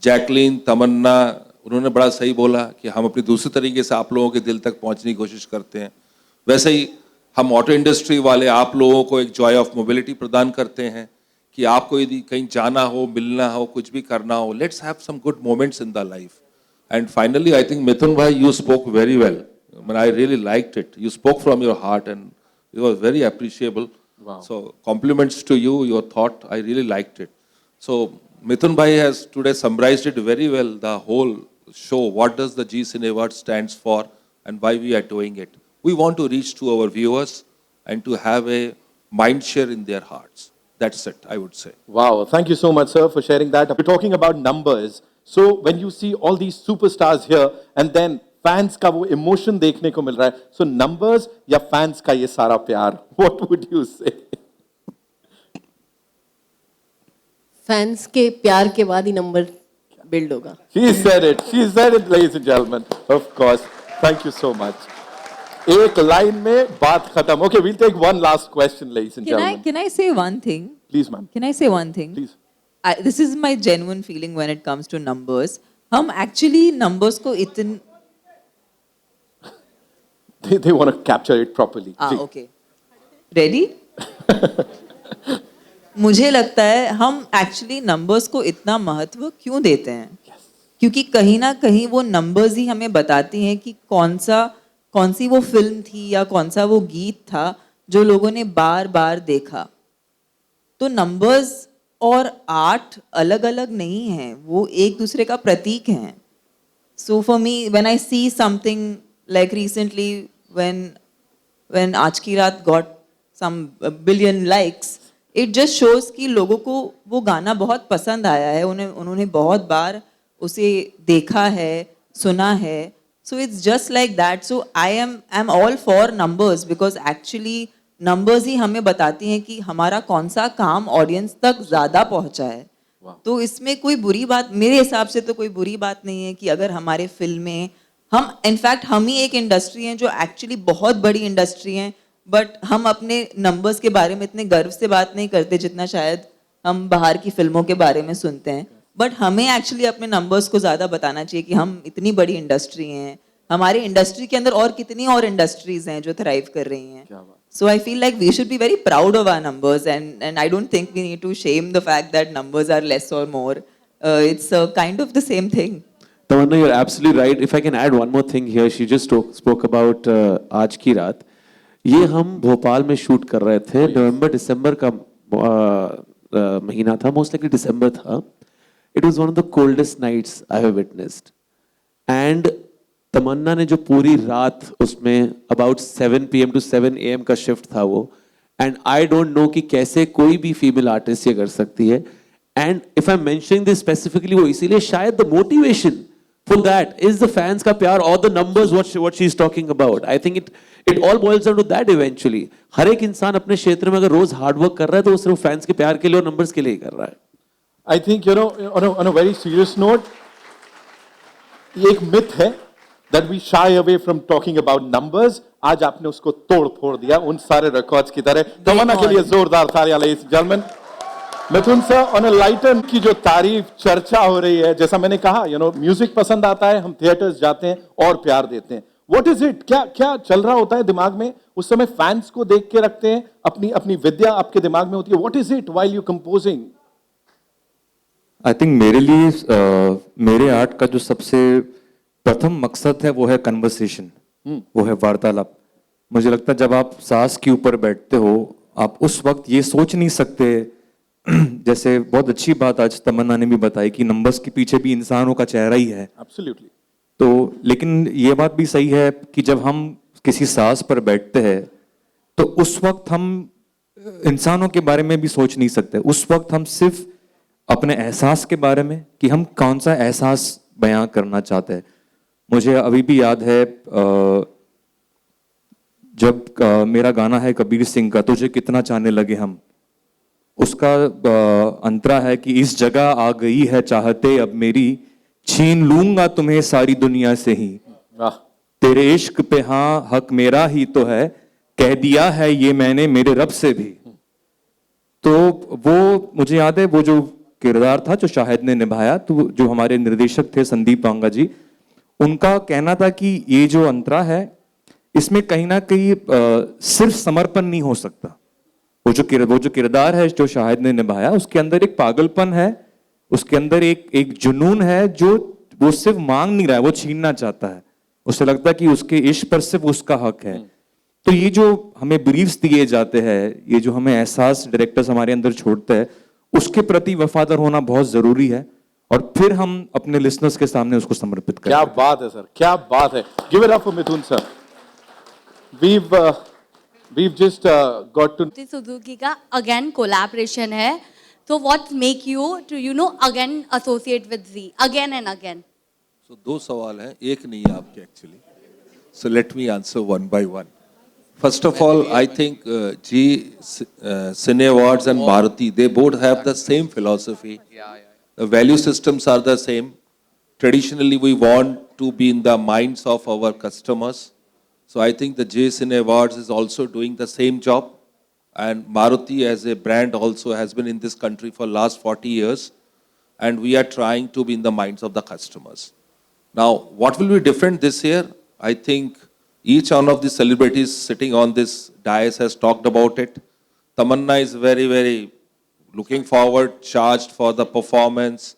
जैकलीन, तमन्ना, उन्होंने बड़ा सही बोला कि हम अपनी दूसरी तरीके से आप लोगों के दिल तक पहुंचने की कोशिश करते हैं। वैसे ही हम ऑटो इंडस्ट्री वाले आप लोगों को एक जॉय ऑफ मोबिलिटी प्रदान करते हैं कि आपको यदि कहीं जाना हो, मिलना हो, कुछ भी करना हो, let's have some good moments in the life. And finally I think Mithun भाई, you spoke very well, I really liked it, you spoke from your heart and it was very appreciable. So compliments to you, your thought, I really liked it. So Mithun bhai has today summarized it very well, the whole show, what does the G Cine Award stands for and why we are doing it. We want to reach to our viewers and to have a mind share in their hearts. That's it, I would say. Wow, thank you so much, sir, for sharing that. We're talking about numbers. So when you see all these superstars here and then fans का वो emotion देखने को मिल रहा है, so numbers या fans का ये सारा प्यार, what would you say? Fans के प्यार के बाद ही नंबर बिल्ड होगा। She said it, ladies and gentlemen. Of course. Thank you so much. एक लाइन में बात खत्म. Okay, we'll take one last question, ladies and gentlemen. Can I say one thing? Please, ma'am. Can I say one thing? Please. This is my genuine feeling when it comes to numbers. हम actually numbers को इतन They want to capture it properly. Okay. Ready? मुझे लगता है हम actually numbers को इतना महत्व क्यों देते हैं? क्योंकि कहीं ना कहीं वो नंबर्स ही हमें बताती हैं कि कौन सी वो फिल्म थी या कौन सा वो गीत था जो लोगों ने बार बार देखा। तो नंबर्स और आर्ट अलग अलग नहीं हैं, वो एक दूसरे का प्रतीक हैं। So for me when I see something like recently when Aaj Ki Raat got some billion likes, it just shows कि लोगों को वो गाना बहुत पसंद आया है, उन्होंने बहुत बार उसे देखा है, सुना है। So it's just like that. So I am all for numbers because actually numbers ही हमें बताती हैं कि हमारा कौन सा काम ऑडियंस तक ज़्यादा पहुंचा है। तो इसमें कोई बुरी बात, मेरे हिसाब से तो कोई बुरी बात नहीं है कि अगर हमारे फिल्में, हम इनफैक्ट हम ही एक इंडस्ट्री हैं जो एक्चुअली बहुत बड़ी इंडस्ट्री हैं, बट हम अपने नंबर्स के बारे में इतने गर्व से बात नहीं करते जितना शायद हम बाहर की फिल्मों के बारे में सुनते हैं। बट हमें एक्चुअली अपने नंबर्स को ज़्यादा बताना चाहिए कि हम इतनी बड़ी इंडस्ट्री हैं, हमारी इंडस्ट्री के अंदर और कितनी और इंडस्ट्रीज हैं जो थ्राइव कर रही हैं। So I feel like we should be very proud of our numbers and I don't think we need to shame the fact that numbers are less और more. It's kind of the same thing. Tamanna, you're absolutely right. If I can add one more thing here, she just spoke about आज की रात। ये हम भोपाल में shoot कर रहे थे, नवंबर दिसंबर का महीना था, मोस्ट लाइकली दिसंबर था। It was one of the coldest nights I have witnessed and Tamannaah ने जो पूरी रात उसमें अबाउट 7 PM to 7 AM का शिफ्ट था वो, एंड आई डोंट नो कि कैसे कोई भी फीमेल आर्टिस्ट ये कर सकती है. And if I am mentioning this specifically वो इसीलिए शायद the motivation for that is the fans का प्यार और the numbers what she is talking about. I think it all boils down to that eventually. हर एक इंसान अपने क्षेत्र में अगर रोज हार्ड वर्क कर रहा है तो वो सिर्फ फैंस के प्यार के लिए और नंबर्स के लिए ही कर रहा है. I think, you know, on a very serious note, ये एक myth है that we shy away from talking about numbers. आज आपने उसको तोड़ फोड़ दिया उन सारे रिकॉर्ड्स की तरह. तमन्ना के लिए जोरदार तालियां, ladies and gentlemen. Mithun sir, on a lighter की जो तारीफ चर्चा हो रही है, जैसा मैंने कहा, यू नो, म्यूजिक पसंद आता है, हम थिएटर्स जाते हैं और प्यार देते हैं. What is it? क्या क्या चल रहा होता है दिमाग में उस समय? फैंस को देख के रखते हैं, अपनी अपनी विद्या आपके दिमाग में होती है. What is it while you composing? I think मेरे लिए मेरे आर्ट का जो सबसे प्रथम मकसद है वो है कन्वर्सेशन, वो है वार्तालाप. मुझे लगता है जब आप सांस के ऊपर बैठते हो आप उस वक्त ये सोच नहीं सकते. जैसे बहुत अच्छी बात आज तमन्ना ने भी बताई कि नंबर्स के पीछे भी इंसानों का चेहरा ही है. एब्सोल्युटली. तो लेकिन ये बात भी सही है कि जब हम किसी सांस पर बैठते हैं तो उस वक्त हम इंसानों के बारे में भी सोच नहीं सकते. उस वक्त हम सिर्फ अपने एहसास के बारे में कि हम कौन सा एहसास बयां करना चाहते हैं. मुझे अभी भी याद है जब मेरा गाना है कबीर सिंह का, तुझे कितना चाहने लगे हम, उसका अंतरा है कि इस जगह आ गई है चाहते अब मेरी, छीन लूंगा तुम्हें सारी दुनिया से ही, तेरे इश्क पे हाँ हक मेरा ही तो है, कह दिया है ये मैंने मेरे रब से भी. तो वो मुझे याद है वो जो किरदार था जो शाहिद ने निभाया, तो जो हमारे निर्देशक थे संदीप पांगा जी, उनका कहना था कि ये जो अंतरा है इसमें कहीं ना कहीं सिर्फ समर्पण नहीं हो सकता. वो जो किरदार है जो शाहिद ने निभाया उसके अंदर एक पागलपन है, उसके अंदर एक जुनून है जो वो सिर्फ मांग नहीं रहा है, वो छीनना चाहता है. उसे लगता है कि उसके इश्क पर सिर्फ उसका हक है. तो ये जो हमें ब्रीफ्स दिए जाते हैं, ये जो हमें एहसास डायरेक्टर्स हमारे अंदर छोड़ते हैं, उसके प्रति वफादार होना बहुत जरूरी है और फिर हम अपने लिसनर्स के सामने उसको समर्पित करें. क्या बात है सर, क्या बात है. Give it up for Mithun sir. We've just got to Suzuki का अगेन कोलैबोरेशन है, तो what make you to again associate with Zee again and again? So दो सवाल हैं, एक नहीं है आपके actually. So let me answer one by one. First of all, I think Zee Cine Awards and Bharati, they both have the same philosophy. The value systems are the same. Traditionally, we want to be in the minds of our customers. So I think the Cine Awards is also doing the same job, and Maruti as a brand also has been in this country for last 40 years, and we are trying to be in the minds of the customers. Now, what will be different this year? I think each one of the celebrities sitting on this dais has talked about it. Tamanna is very, very looking forward, charged for the performance.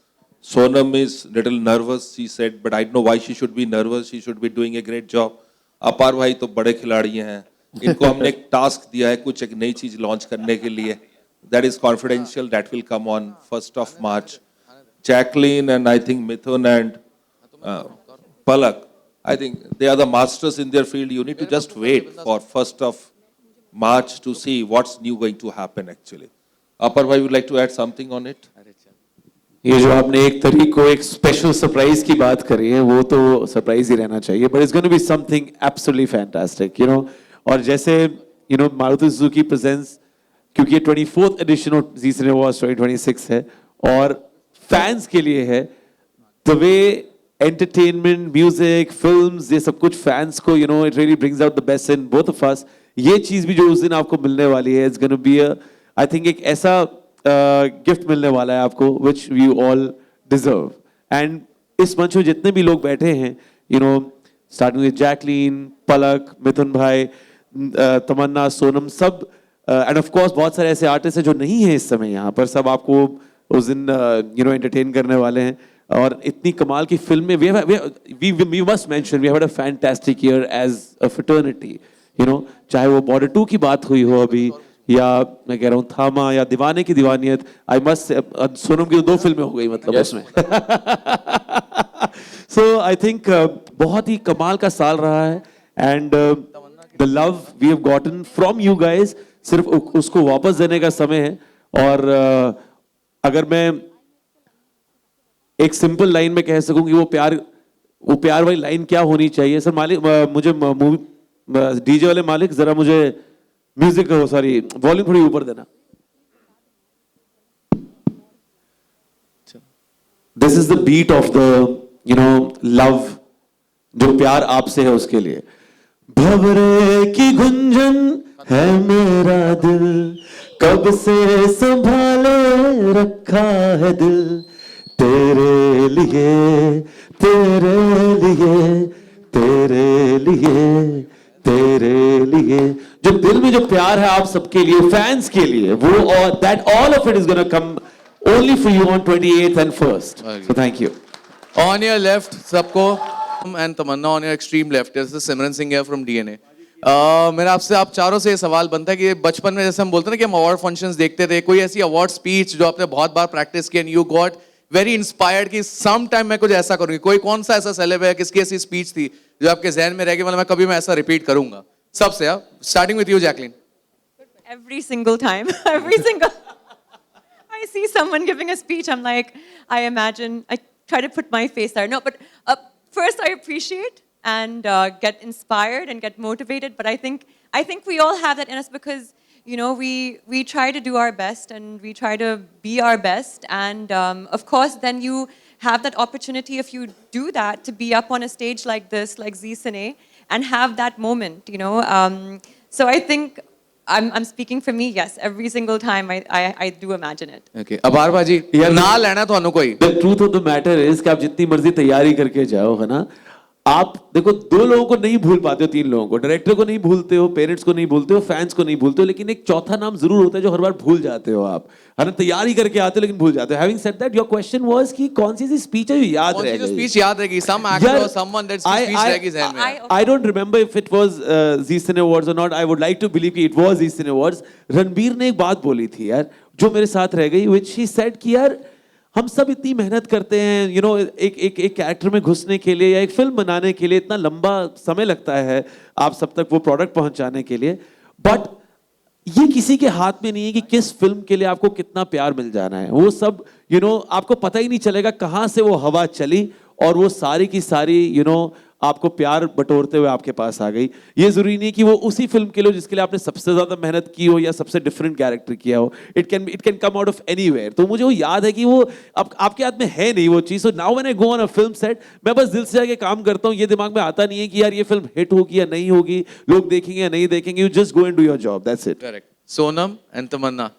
Sonam is little nervous, she said, but I don't know why she should be nervous. She should be doing a great job. अपार भाई तो बड़े खिलाड़ी हैं, इनको हमने एक task दिया है कुछ एक नई चीज लॉन्च करने के लिए. That is confidential, that will come on 1st March. Jacqueline and I think Mithun and Palak, I think they are the masters in their field. You need to just wait for 1st March to see what's new going to happen actually. Apar bhai, would like to add something on it? ये जो आपने एक तरीके को एक special surprise की बात करी है वो तो सरप्राइज ही रहना चाहिए, but it's going to be something absolutely fantastic, you know. और जैसे you know Maruti Suzuki presents, क्योंकि ये 24th edition of Zee cine awards 2026 है और फैंस के लिए है. The way entertainment, music, films, ये सब कुछ फैंस को you know it really brings out the best in both of us. ये चीज भी जो उस दिन आपको मिलने वाली है, it's going to be I think एक ऐसा गिफ्ट मिलने वाला है आपको which you all deserve. And इस मंच में जितने भी लोग बैठे हैं, you know starting with Jacqueline, Palak, Mithun भाई, तमन्ना, सोनम, सब एंड ऑफ कोर्स बहुत सारे ऐसे आर्टिस्ट हैं जो नहीं हैं इस समय यहाँ पर, सब आपको उस दिन यू नो एंटरटेन करने वाले हैं. और इतनी कमाल की फिल्में we must mention we have had a fantastic year as a fraternity, you know. चाहे वो बॉर्डर 2 की बात हुई हो अभी, या मैं कह रहा हूँ थामा, या दीवाने की दीवानियत. आई मस्ट सोनम की 2 फिल्में हो गई मतलब उसमें. So I think बहुत ही कमाल का साल रहा है and the love we have gotten from you guys सिर्फ उसको वापस देने का समय है और अगर मैं एक सिंपल लाइन में कह सकूं कि वो प्यार वाली लाइन क्या होनी चाहिए सर मालिक मुझे मूवी डीजे वाले मालिक जरा मुझे म्यूजिक सॉरी वॉल्यूम थोड़ी ऊपर देना this is the beat of the you know love जो प्यार आपसे है उसके लिए भंवरे की गुंजन है मेरा दिल कब से संभाले रखा है दिल तेरे लिए तेरे लिए तेरे लिए तेरे लिए जो दिल में जो प्यार है आप सबके लिए फैंस के लिए वो और that all of it is gonna come only for you on 28th and 1st so thank you on your left सबको and Tamannaah on your extreme left this is Simran Singh here from DNA मेरा आपसे आप चारों से ये सवाल बनता है कि बचपन में जैसे हम बोलते हैं ना कि हम अवार्ड फंक्शंस देखते थे कोई ऐसी अवार्ड स्पीच जो आपने बहुत बार प्रैक्टिस की and you got very inspired कि सम टाइम मैं कुछ ऐसा करूंगी कोई कौन सा ऐसा सेलेब है किसकी ऐसी स्पीच थी जो आपके जहन में रह गई मतलब मैं कभी मैं ऐसा रिपीट करूंगा सबसे starting with you Jacqueline Every single time, every single. I see someone giving a speech, I'm like, I imagine, I try to put my face there. No, but first I appreciate and get inspired and get motivated. But I think we all have that in us because, you know, we try to do our best and we try to be our best. And of course, then you have that opportunity if you do that to be up on a stage like this, like Zee Cine, and have that moment, you know. So I think I'm speaking for me. Yes, every single time I do imagine it. Okay, अबार भाजी ना लेना तो अनु कोई. The truth of the matter is कि आप जितनी मर्जी तैयारी करके जाओ है ना आप देखो दो लोगों को नहीं भूल पाते हो तीन लोगों को डायरेक्टर को नहीं भूलते हो पेरेंट्स को नहीं भूलते हो फैंस को नहीं भूलते हो लेकिन एक चौथा नाम जरूर होता है जो हर बार भूल जाते हो आप है ना तैयारी करके आते हो लेकिन भूल जाते हो having said that your question was कि कौन सी स्पीच है जो याद रह गई स्पीच याद रहेगी सम एक्टर और समवन दैट स्पीच रह गई जहन में I don't remember if it was Zee cine awards और not I would like to believe कि it was Zee cine awards Ranbir ने एक बात बोली थी यार जो मेरे साथ रह गई व्हिच ही सेड कि यार हम सब इतनी मेहनत करते हैं यू नो एक कैरेक्टर में घुसने के लिए या एक फिल्म बनाने के लिए इतना लंबा समय लगता है आप सब तक वो प्रोडक्ट पहुंचाने के लिए बट ये किसी के हाथ में नहीं है कि किस फिल्म के लिए आपको कितना प्यार मिल जाना है वो सब यू नो आपको पता ही नहीं चलेगा कहां से वो हवा चली और वो सारी की सारी यू नो आपको प्यार बटोरते हुए आपके पास आ गई ये जरूरी नहीं कि वो उसी फिल्म के लिए जिसके लिए आपने सबसे ज्यादा मेहनत की हो या सबसे डिफरेंट कैरेक्टर किया हो it can come out of anywhere तो मुझे वो याद है कि वो अब आपके हाथ में है नहीं वो चीज so now when I go on a film set मैं बस दिल से जाके काम करता हूँ ये दिमाग में आता नहीं है कि यार ये फिल्म हिट होगी या नहीं होगी लोग देखेंगे या नहीं देखेंगे you just go and do your job that's it correct Sonam and Tamannaah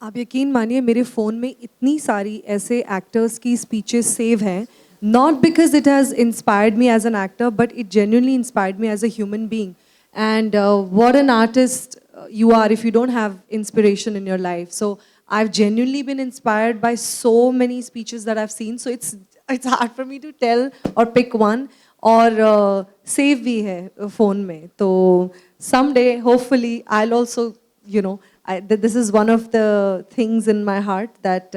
आप यकीन मानिए मेरे फ़ोन में इतनी सारी ऐसे एक्टर्स की स्पीचेस सेव हैं not because it has inspired me as an actor but it genuinely inspired me as a human being and what an artist you are if you don't have inspiration in your life so I've genuinely been inspired by so many speeches that I've seen so it's hard for me to tell or pick one और save भी है phone में तो someday hopefully I'll also you know this is one of the things in my heart that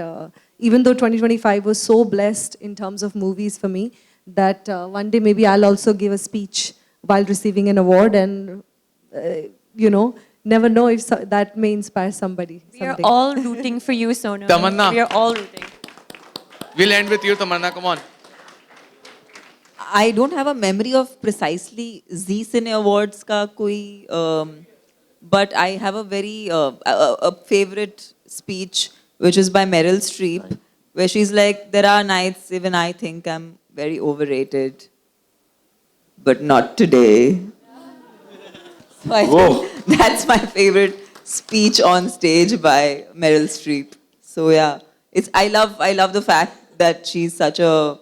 even though 2025 was so blessed in terms of movies for me, that one day maybe I'll also give a speech while receiving an award and, you know, never know if that may inspire somebody. We are all rooting for you, Sonam. Tamanna. We are all rooting. We'll end with you, Tamanna. Come on. I don't have a memory of precisely Zee Cine Awards ka koi, but I have a very a favorite speech which is by Meryl Streep, where she's like, there are nights even I think I'm very overrated, but not today. So I think that's my favorite speech on stage by Meryl Streep. So yeah, I love the fact that she's such a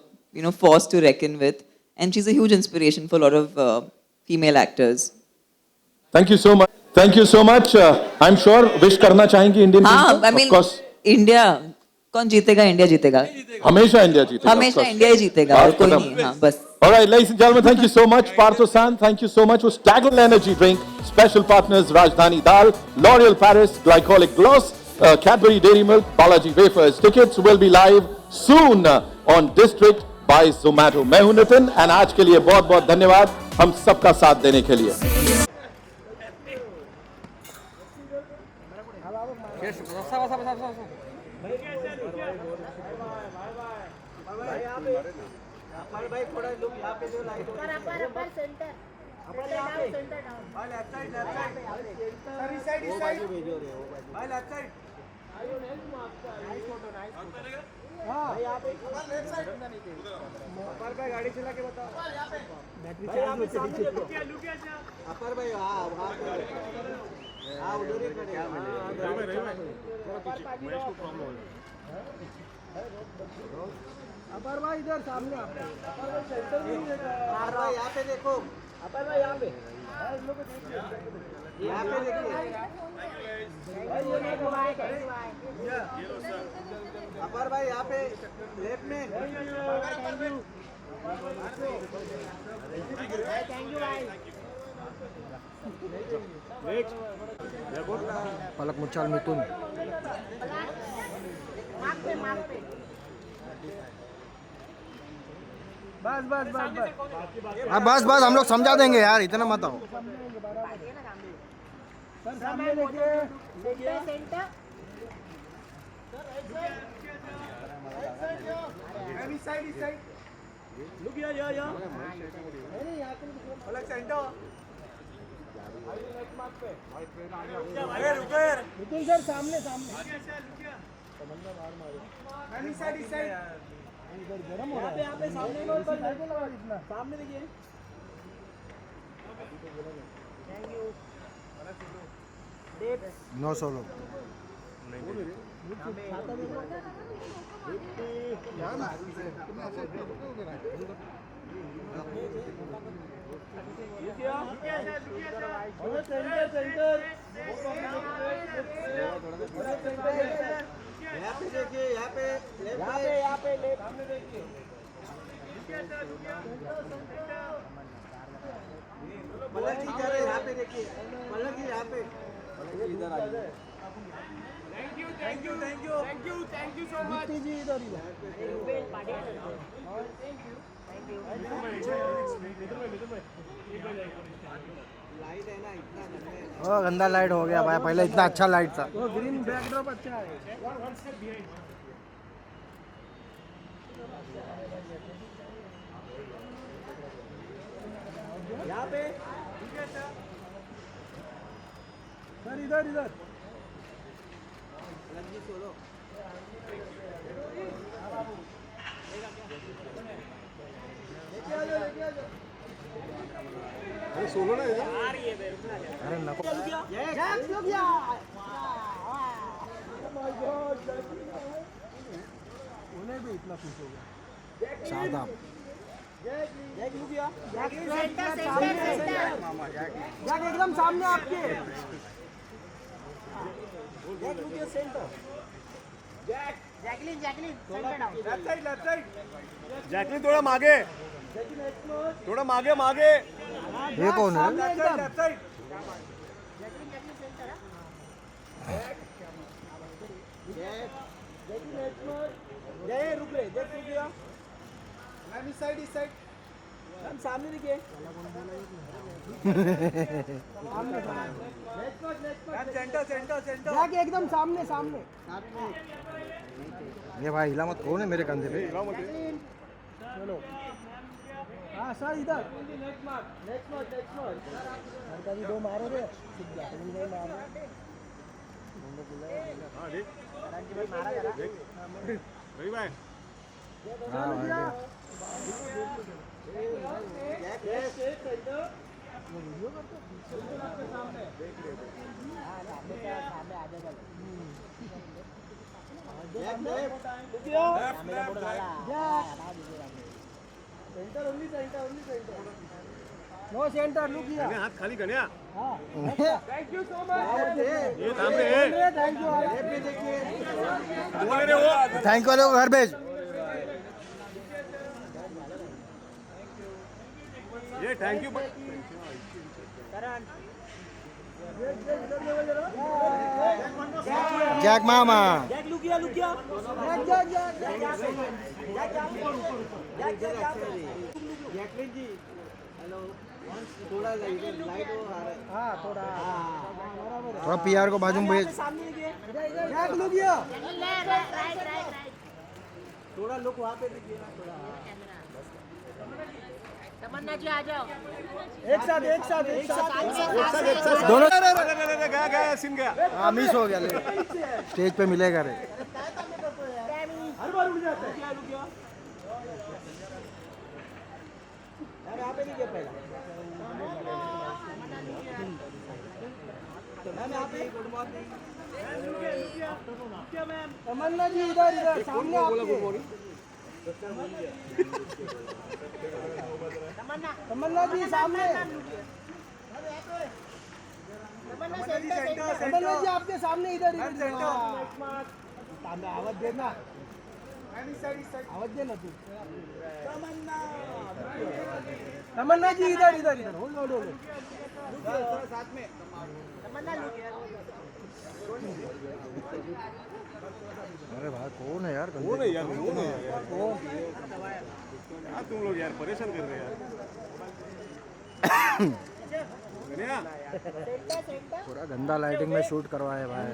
force to reckon with, and she's a huge inspiration for a lot of female actors. Thank you so much. Thank you so much. I'm sure wish करना चाहेंगे Indian people. I mean, of course. India कौन जीतेगा India जीतेगा हमेशा India जीतेगा हमेशा India ही जीतेगा और कोई नहीं हाँ बस All right, ladies and gentlemen, thank you so much. Partho-san, thank you so much for Staggered Energy Drink. Special partners Rajdhani Dal, L'Oreal Paris, Glycolic Gloss, Cadbury Dairy Milk, Balaji Wafers. Tickets will be live soon on District by Zomato. मैं हूं Nitin and आज के लिए बहुत बहुत धन्यवाद हम सबका साथ देने के लिए। गाड़ी चला के बताओ बैटरी चार्ज में चली अपर भाई उधर ही खड़े अपर भाई इधर सामने अपर भाई सेंटर में यहाँ पे देखो अपर भाई यहाँ पे यहाँ पे देखिए अपर भाई यहाँ पे लेफ्ट में थैंक यू भाई पलक मुच्छाल मिथुन बस बस बस बस बस बस हम लोग समझा देंगे यार इतना मत आओ सामने देखिए सेंटर साइड साइड लुक या पलक सेंटर मिथुन सर सामने साइड गरम हो रहा है यहाँ पे सामने इतना सामने देखिए थैंक यू 900 लोग यहाँ पे देखिए यहाँ पे सामने देखिए पलक जी जा रहे यहाँ पे देखिए पलक जी यहाँ पे इधर आ जाइए थैंक यू सो मच जी इधर लाइट है ना इतना गंदा लाइट हो गया भाई पहले इतना अच्छा लाइट था वो ग्रीन बैकड्रॉप अच्छा है यहाँ पे सर इधर अरे सोलो ना अरे नको उन्हें भी इतना खुश हो गया शादाब एकदम सामने आपके जैकलिन थोड़ा मागे मागे ये कौन है रुक रहे इस साइड हम सामने देखिए सेंटर एकदम सामने ये भाई हिला मत कौन है मेरे कंधे पे चलो हाँ सर इधर दो मारोगे नो सेंटर लुक हियर हाथ खाली Ganya thank you so much ये सामने है थैंक यू ये देखिए बोल रहे हो थैंक यू वाले घर भेज ये थैंक यू जैक मामा थोड़ा पीआर को बाजू में भेज। थोड़ा लुक वहाँ पे दीजिए ना थोड़ा। तमन्ना जी आ जाओ। एक साथ दोनों गया सिम गया। हाँ मिस हो गया ले। स्टेज पे मिलेगा रे। हर बार उड़ जाता है। यहाँ पे दीजिए पहला। Good morning. तमन्ना जी इधर सामने आपके। तमन्ना जी सामने। तमन्ना जी आपके सामने इधर आवाज देना। आवाज देना तू। तमन्ना जी इधर होल्ड साथ में। तमन्ना अरे भाई कौन है यार? कौन तुम लोग यार परेशान कर रहे यार। पूरा गंदा लाइटिंग में शूट करवाए भाई।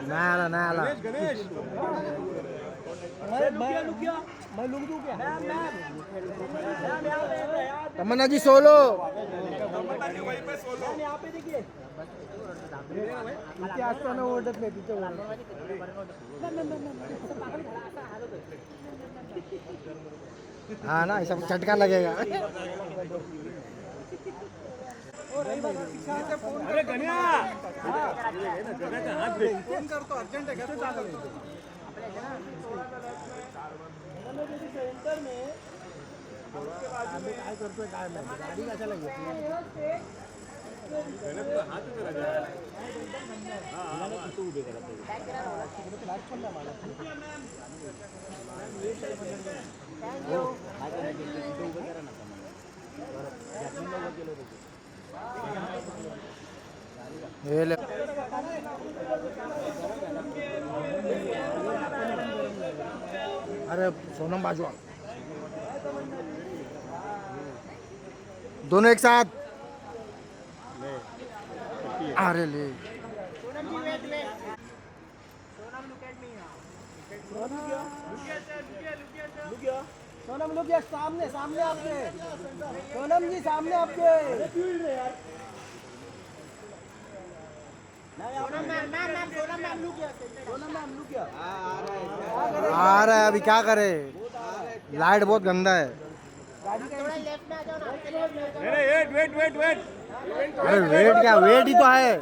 ना आला गणेश मैं लुक दूं क्या? तमन्ना जी सोलो। यहाँ पे देखिए असताना ओरडत नाही तिथे हाँ ना ऐसा झटका लगेगा। अरे गण्या हाथ दे फोन करतो अर्जंट है कैसे चालू सेंटर में काय करतोय काय माहिती गाडी कशाला घेतली हात उभे राहा तू उभे करा अरे सोनम बाजवा दोनों एक साथ। अरे ले सोनम लुक सामने सामने आपके सोनम जी सामने आपके आ रहा है अभी क्या करे? लाइट बहुत गंदा है। अरे वेट क्या वेट ही तो है।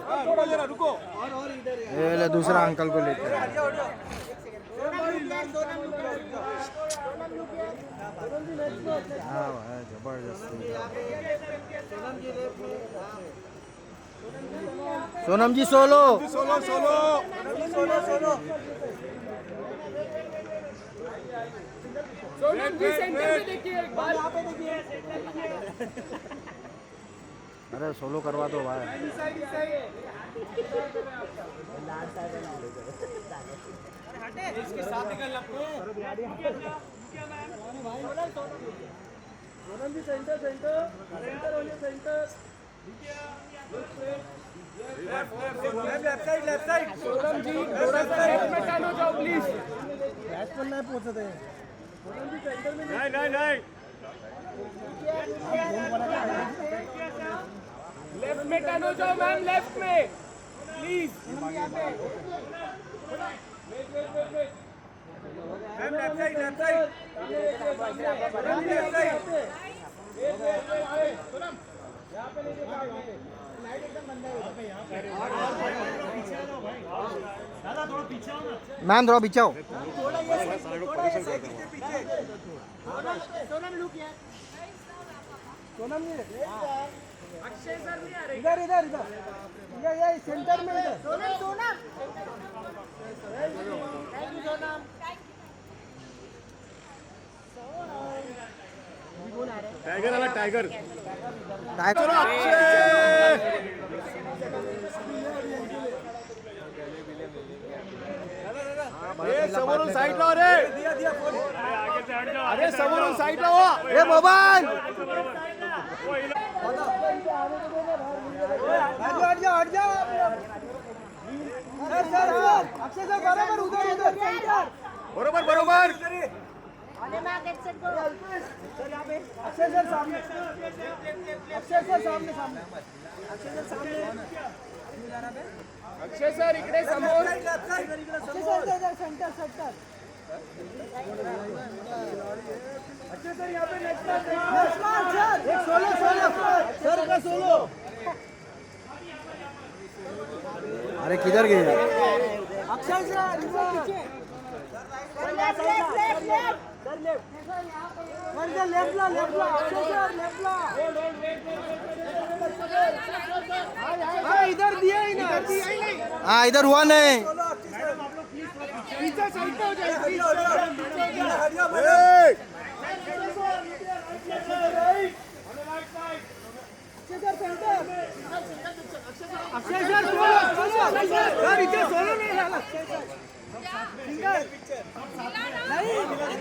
ये ले दूसरा अंकल को लेकर हाँ भाई जबरदस्त। Sonam ji solo solo solo solo solo Sonam ji centre में देखिए एक बार यहाँ पे देखिए। अरे सोलो करवा दो भाई। इसके साथ निकलना Sonam ji centre centre centre होने सेंटर लेफ्ट साइड सोनम जी लेफ्ट में टर्न हो जाओ प्लीज। बैच पर नहीं पहुंचते हैं सोनम जी सेंटर में नहीं लेफ्ट में टर्न हो जाओ मैम लेफ्ट में प्लीज। मैम लेफ्ट साइड यहाँ पे लेके लाइट एकदम बंद है। दादा थोड़ा पीछे आओ ना। मैम थोड़ा पीछे आओ। थोड़ा ये पीछे सोनम लुक यार सोनम ये अक्षय सर नहीं आ रहे इधर ये सेंटर में इधर Sonam thank you Sonam tiger वाला टाइगर टाइगर अक्षय समोरून साईडला हो रे. अरे समोरून साईडला हो. रे मोबाईल. हट जाओ. सर. अक्षय सर बरोबर उधर. बरोबर. अक्षय सर सामने. अक्षय सर इकडे समोर. Akshay sir centre. Akshay sir यहाँ पे नेक्स्ट सर. एक सोलो सर का सोलो. अरे किधर गए अक्षय सर. इधर दिया ही ना. हाँ इधर हुआ नहीं. अक्षय सर सोलो नहीं.